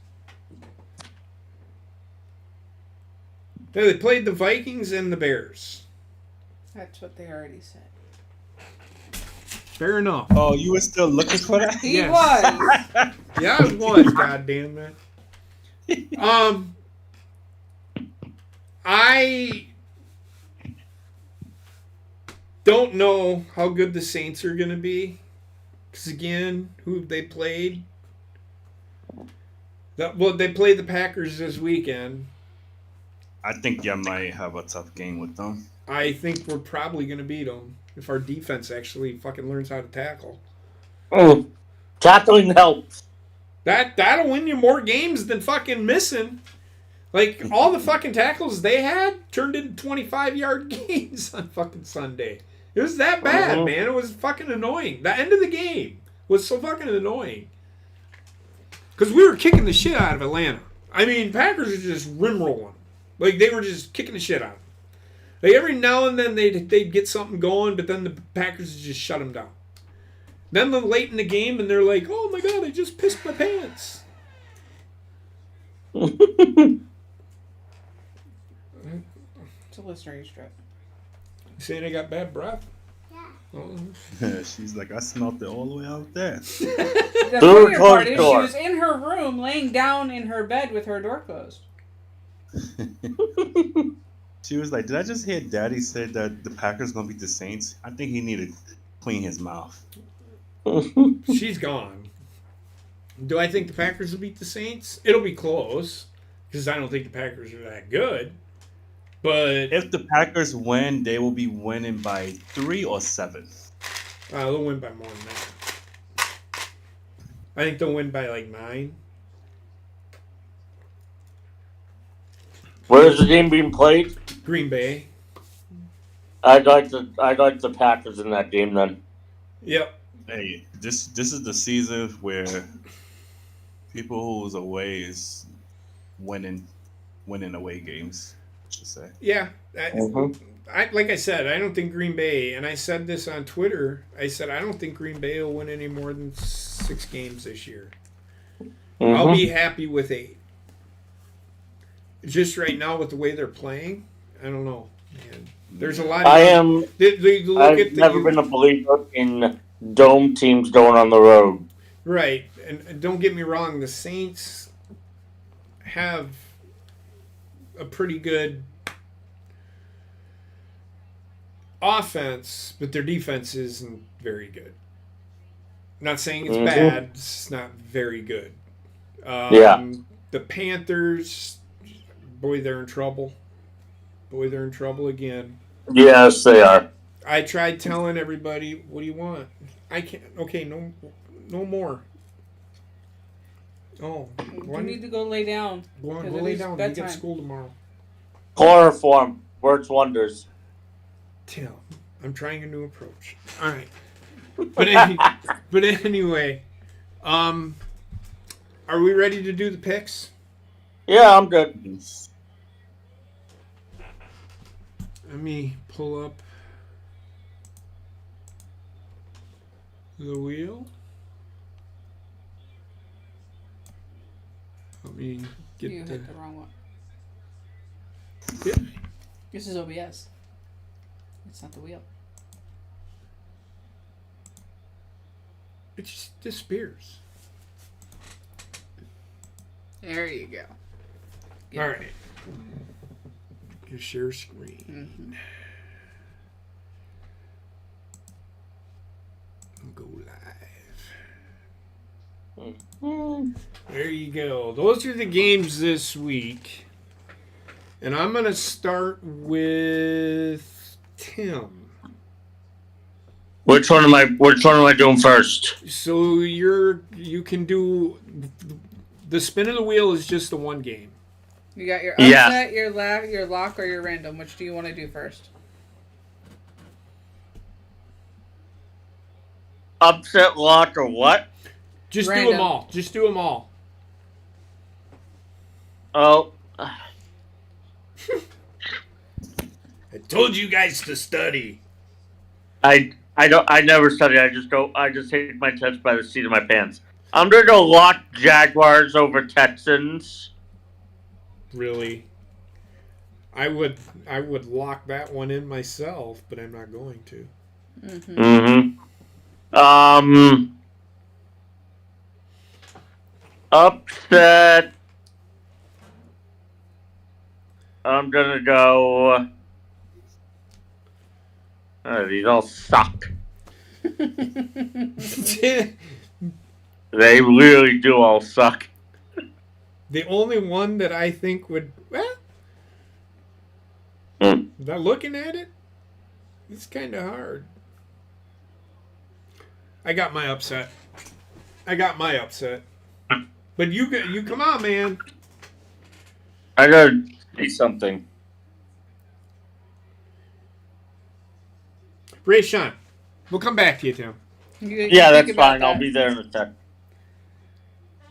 Yeah, they played the Vikings and the Bears. That's what they already said. Fair enough. Oh, you were still looking for that? He Yes. was! Yeah, I was. God damn it. I don't know how good the Saints are going to be. Because, again, who have they played? They played the Packers this weekend. I think you might have a tough game with them. I think we're probably going to beat them if our defense actually fucking learns how to tackle. Oh, tackling helps. That'll win you more games than fucking missing. Like, all the fucking tackles they had turned into 25-yard gains on fucking Sunday. It was that bad, man. It was fucking annoying. The end of the game was so fucking annoying. Because we were kicking the shit out of Atlanta. I mean, Packers were just rimrolling. Like, they were just kicking the shit out of them. Like, every now and then they'd get something going, but then the Packers would just shut them down. Then late in the game, and they're like, oh my god, I just pissed my pants. It's a listener eavesdrop. saying I got bad breath? Yeah. Oh. She's like, I smelled it all the way out there. The Door funnier part is she closed. was in her room, laying down in her bed with her door closed. She was like, did I just hear Daddy say that the Packers gonna beat the Saints? I think he needed to clean his mouth. She's gone. Do I think the Packers will beat the Saints? It'll be close because I don't think the Packers are that good. But If the Packers win, they will be winning by 3 or 7. they'll win by more than that. I think they'll win by like 9. Where is the game being played? Green Bay. I'd like the Packers in that game then. Yep. Hey, this is the season where people who's away is winning away games, I should say. Yeah. Mhm. Like I said, I don't think Green Bay, and I said this on Twitter, I said I don't think Green Bay will win any more than 6 games this year. I'll be happy with 8. Just right now with the way they're playing, I don't know. Man. There's a lot of... I've never been a believer in dome teams going on the road. Right. And don't get me wrong, the Saints have a pretty good offense, but their defense isn't very good. I'm not saying it's bad, it's not very good. The Panthers, boy, they're in trouble. Boy, they're in trouble again. Yes, they are. I tried telling everybody, what do you want? I can't. Okay, no more. Oh, You need to go lay down. Go on, 'cause go it lay is down. You bedtime. get school tomorrow. Chloroform works wonders. Tim, I'm trying a new approach. All right, but anyway, are we ready to do the picks? Yeah, I'm good. Let me pull up the wheel. Let me get You the... hit the wrong one. Yeah. This is OBS. It's not the wheel. It just disappears. There you go. All right. You share screen. Go live. There you go. Those are the games this week. And I'm going to start with Tim. Which one am I doing first? So you can do the spin of the wheel is just the one game. You got your upset, your lock, or your random. Which do you want to do first? Upset, lock, or what? Just Random. do them all. Just do them all. Oh, I told you guys to study. I never study. I just take my test by the seat of my pants. I'm gonna go lock Jaguars over Texans. Really? I would lock that one in myself, but I'm not going to. Upset. I'm gonna go. These all suck. They really do all suck. The only one that I think would... Well, without looking at it, it's kind of hard. I got my upset. But you come on, man. I gotta say something. Ray Sean, we'll come back to you, Tim. Yeah, that's fine. I'll be there in a sec.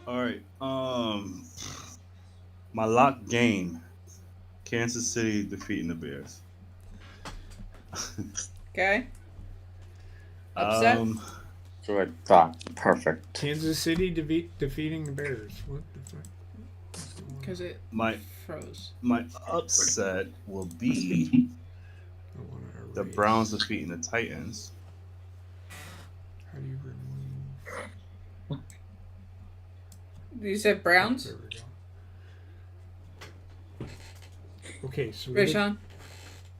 All right. My lock game. Kansas City defeating the Bears. Okay. Upset. So I thought perfect. Kansas City defeating the Bears. What the fuck? Because it My froze. upset will be I want to The Browns defeating the Titans. How do you remove? You said Browns? There we go. Okay, so Rashawn?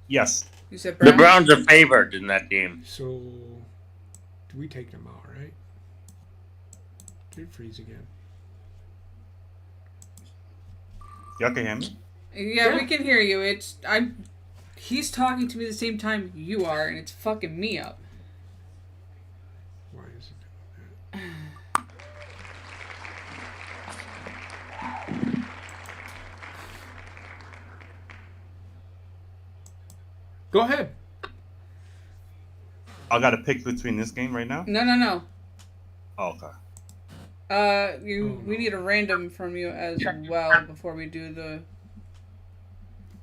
Yes. You said The Browns? Browns are favored in that game. So, do we take them out, right? Did it freeze again? Y'all can hear me? Yeah, we can hear you. He's talking to me the same time you are, and it's fucking me up. Why is it doing that? Go ahead. I got to pick between this game right now? No. Oh, okay. We need a random from you as well before we do the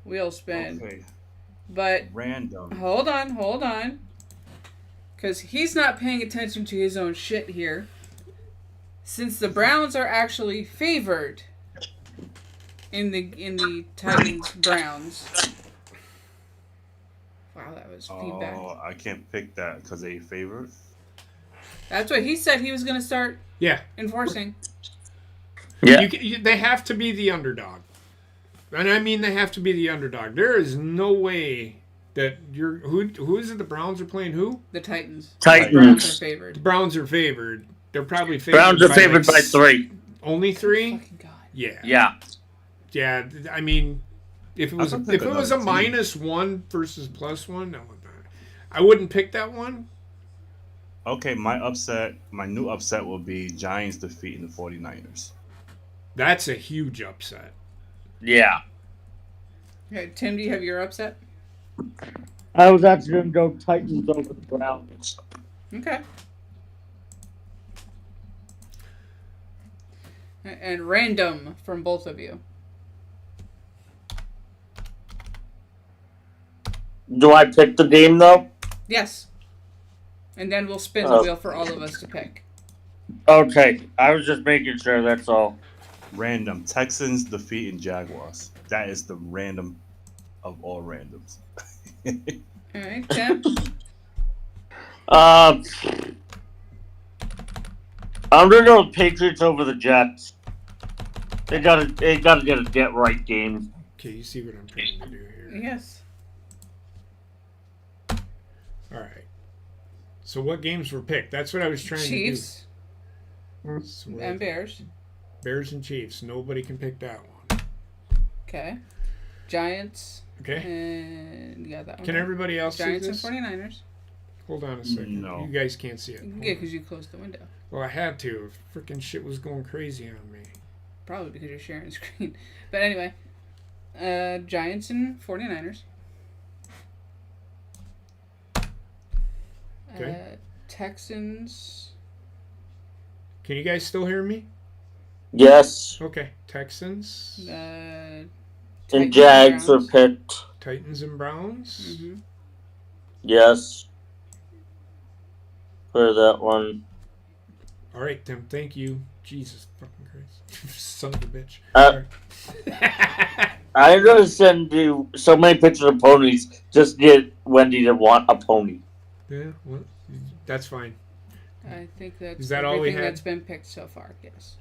wheel spin. Okay. But Random. hold on. Because he's not paying attention to his own shit here. Since the Browns are actually favored in the Titans Browns. Wow, that was feedback. Oh, I can't pick that because they favored. That's what he said he was going to start enforcing. Yeah. They have to be the underdog. And I mean they have to be the underdog. There is no way that who is it the Browns are playing who? The Titans. Titans. The Browns are The favored. Browns are favored. They're probably favored. Browns are favored by 3. Only 3? Fucking God. Yeah. Yeah. Yeah, I mean if it was I'll pick a another team. -1 versus +1, no, I wouldn't pick that one. Okay, my new upset will be Giants defeating the 49ers. That's a huge upset. Yeah. Okay, Tim, do you have your upset? I was actually going to go Titans over the Browns. Okay. And random from both of you. Do I pick the game, though? Yes. And then we'll spin the wheel for all of us to pick. Okay. I was just making sure, that's all. Random. Texans defeating Jaguars. That is the random of all randoms. All right, Tim. I'm gonna go with Patriots over the Jets. They gotta get a get right game. Okay, you see what I'm trying to do here. Yes. All right. So what games were picked? That's what I was trying Chiefs to do. So and Bears. Bears and Chiefs. Nobody can pick that one. Okay. Giants. Okay. And you got that one. Can everybody else Giants see this? and 49ers. Hold on a second. No. You guys can't see it. Yeah, because you closed the window. Well, I had to. Freaking shit was going crazy on me. Probably because you're sharing the screen. But anyway. Giants and 49ers. Okay. Texans. Can you guys still hear me? Yes. Okay. Texans, And Titans Jags are Browns. picked. Titans, and Browns. Mm-hmm. Yes. For that one. All right, Tim. Thank you. Jesus fucking Christ. Son of a bitch. I'm gonna send you so many pictures of ponies. Just get Wendy to want a pony. Yeah, well, that's fine. I think that's Is that all we everything had? that's been picked so far. Yes.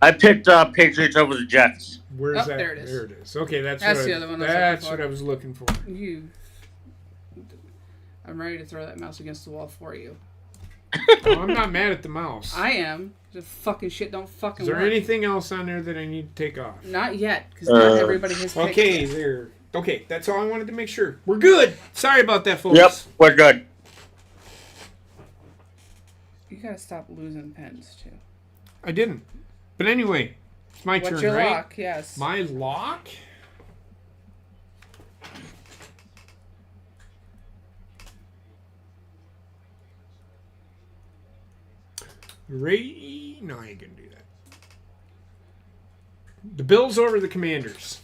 I picked Patriots over the Jets. Where's Oh, that? there it is. There it is. Okay, that's That's what the I, other one I was That's looking for. what I was looking for. I'm ready to throw that mouse against the wall for you. Oh, I'm not mad at the mouse. I am. The fucking shit don't fucking Is there work. anything else on there that I need to take off? Not yet, because not everybody has picked Okay, it. there. Okay, that's all I wanted to make sure. We're good. Sorry about that, folks. Yep, we're good. You gotta stop losing pens, too. I didn't. But anyway, it's my What's turn, your right? lock? Yes. My lock? No, I ain't gonna do that. The Bills over the Commanders.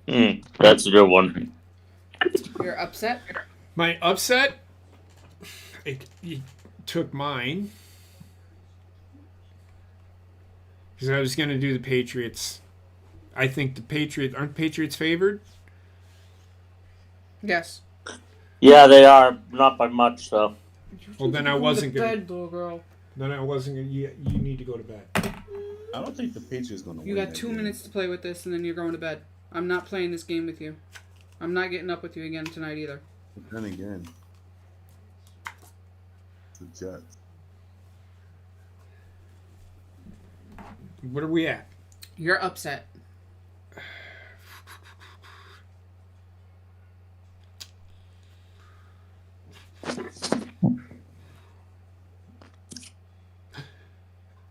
That's a good one. You're upset? My upset? You took mine. Because I was going to do the Patriots. I think the Patriots... Aren't Patriots favored? Yes. Yeah, they are. Not by much, though. Well, then I wasn't Go to gonna. bed, little girl. Then I wasn't gonna. You need to go to bed. I don't think the Patriots gonna win. You got that 2 game. minutes to play with this, and then you're going to bed. I'm not playing this game with you. I'm not getting up with you again tonight either. But then again, the Jets. What are we at? You're upset.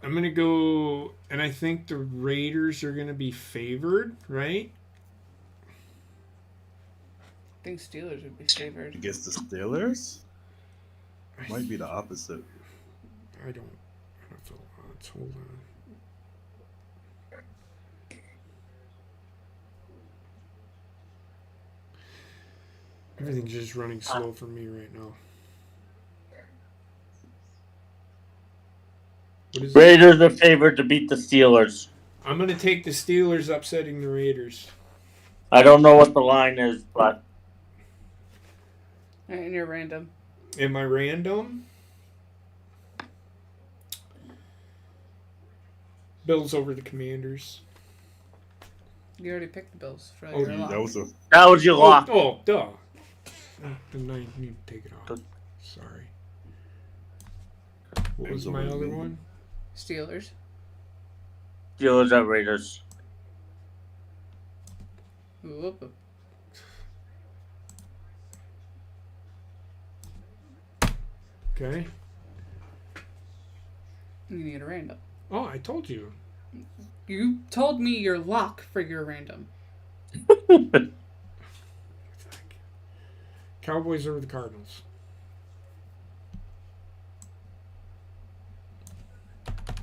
I'm gonna go, and I think the Raiders are gonna be favored, right? I think Steelers would be favored. Against the Steelers? Might be the opposite. I don't feel odds. Hold on. Everything's just running slow for me right now. What is it? Raiders are favored to beat the Steelers. I'm gonna take the Steelers upsetting the Raiders. I don't know what the line is, but And you're random. Am I random? Bills over the Commanders. You already picked the Bills for Oh, your That lock. was a that was your lock. Oh, duh. Then I need to take it off. Sorry. What was my other one? Steelers. Steelers at Raiders. Whoop. Okay. You need a random. Oh, I told you. You told me your lock for your random. Cowboys over the Cardinals.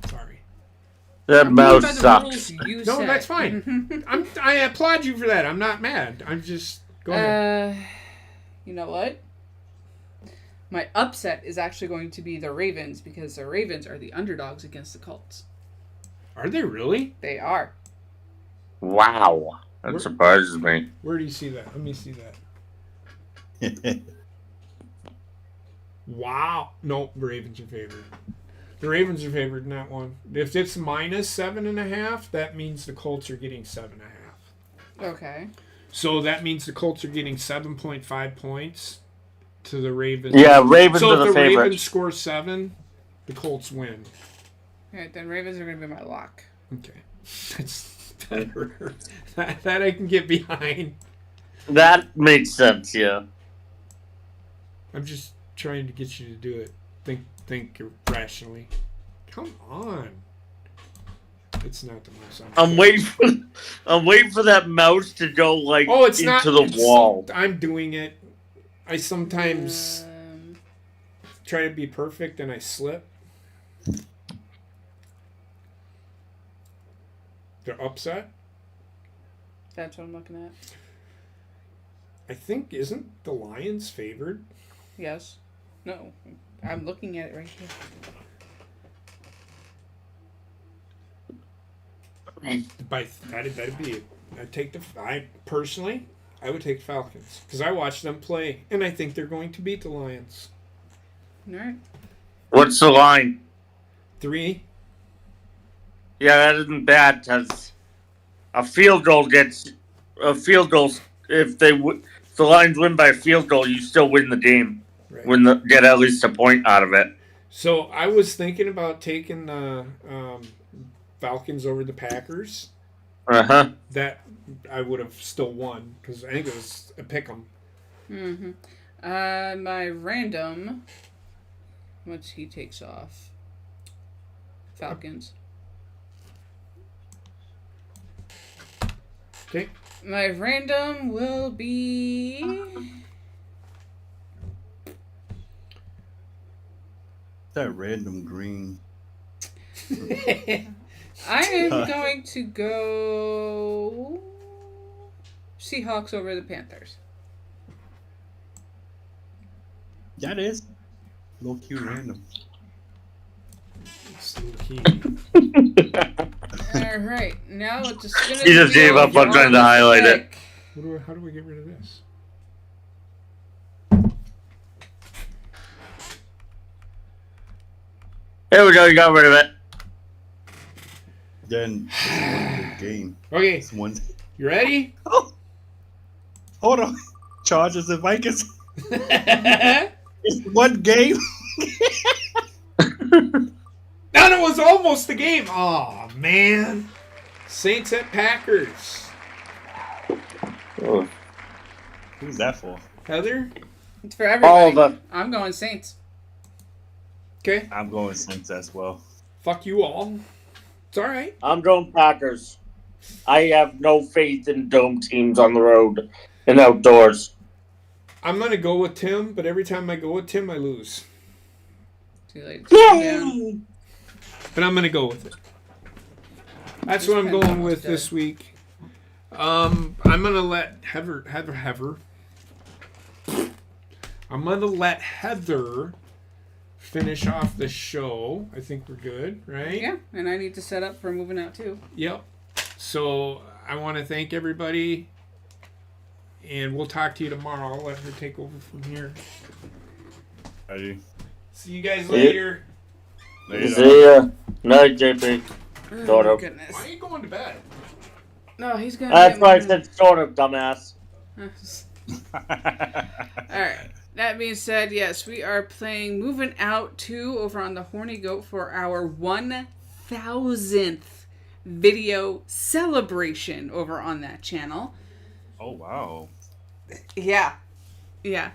Sorry. That I'm going by mouse the sucks. rules you No, set. that's fine. I applaud you for that. I'm not mad. I'm just go ahead. You know what? My upset is actually going to be the Ravens because the Ravens are the underdogs against the Colts. Are they really? They are. Wow. That surprises me. Where do you see that? Let me see that. Wow. No, the Ravens are favored. The Ravens are favored in that one. If it's minus 7.5, that means the Colts are getting 7.5. Okay. So that means the Colts are getting 7.5 points to the Ravens. Yeah, Ravens so are if the the favorites. Ravens score 7, the Colts win. Alright, then Ravens are going to be my lock. Okay. That's better. that I can get behind. That makes sense, yeah. I'm just trying to get you to do it. Think rationally. Come on. It's not the most. I'm waiting for that mouse to go like It's into not the wall. I'm doing it. I sometimes try to be perfect and I slip. They're upset. That's what I'm looking at. I think isn't the Lions favored? Yes. No. I'm looking at it right here. That'd be it. I personally would take the Falcons because I watched them play and I think they're going to beat the Lions. Alright. What's the line? 3. Yeah, that isn't bad because a field goal. If the Lions win by a field goal, you still win the game. Right. Get at least a point out of it. So I was thinking about taking the Falcons over the Packers. That I would have still won because I think it was a pick 'em. My random. Once he takes off. Falcons. Okay. My random will be. that random green. I am going to go Seahawks over the Panthers. That is low key random. It's the key. All right, now it's just gonna. He just gave up on trying to highlight it. How do we get rid of this? There we go. You got rid of it. Then it's one good game. Okay, It's one. you ready? Oh, hold on. Chargers and Vikings. It's one game. And it was almost the game. Oh man, Saints at Packers. Oh. Who's that for? Heather. It's for everybody. All of us. I'm going Saints. Okay. I'm going Saints as well. Fuck you all. It's all right. I'm going Packers. I have no faith in dome teams on the road and outdoors. I'm gonna go with Tim, but every time I go with Tim, I lose. Too late. to sit down. Yay! But I'm gonna go with it. That's what I'm going with this week. I'm gonna let Heather. I'm gonna let Heather finish off the show. I think we're good, right? Yeah, and I need to set up for moving out too. Yep. So I want to thank everybody, and we'll talk to you tomorrow. I'll let her take over from here. Ready? See you guys later. See ya. Night, JP. Oh, Sort my of. goodness. Why are you going to bed? No, he's gonna. That's why I said sort of, dumbass. Alright. That being said, yes, we are playing Moving Out 2 over on the Horny Goat for our 1000th video celebration over on that channel. Oh wow. Yeah. Yeah.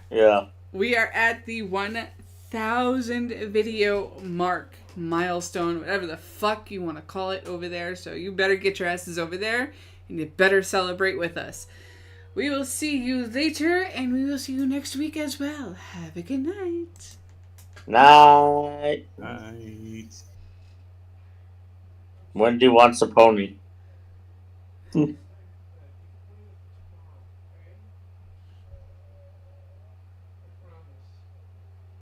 We are at the 1000 video mark, milestone, whatever the fuck you want to call it over there. So you better get your asses over there and you better celebrate with us. We will see you later, and we will see you next week as well. Have a good night. Night. Night. Wendy wants a pony.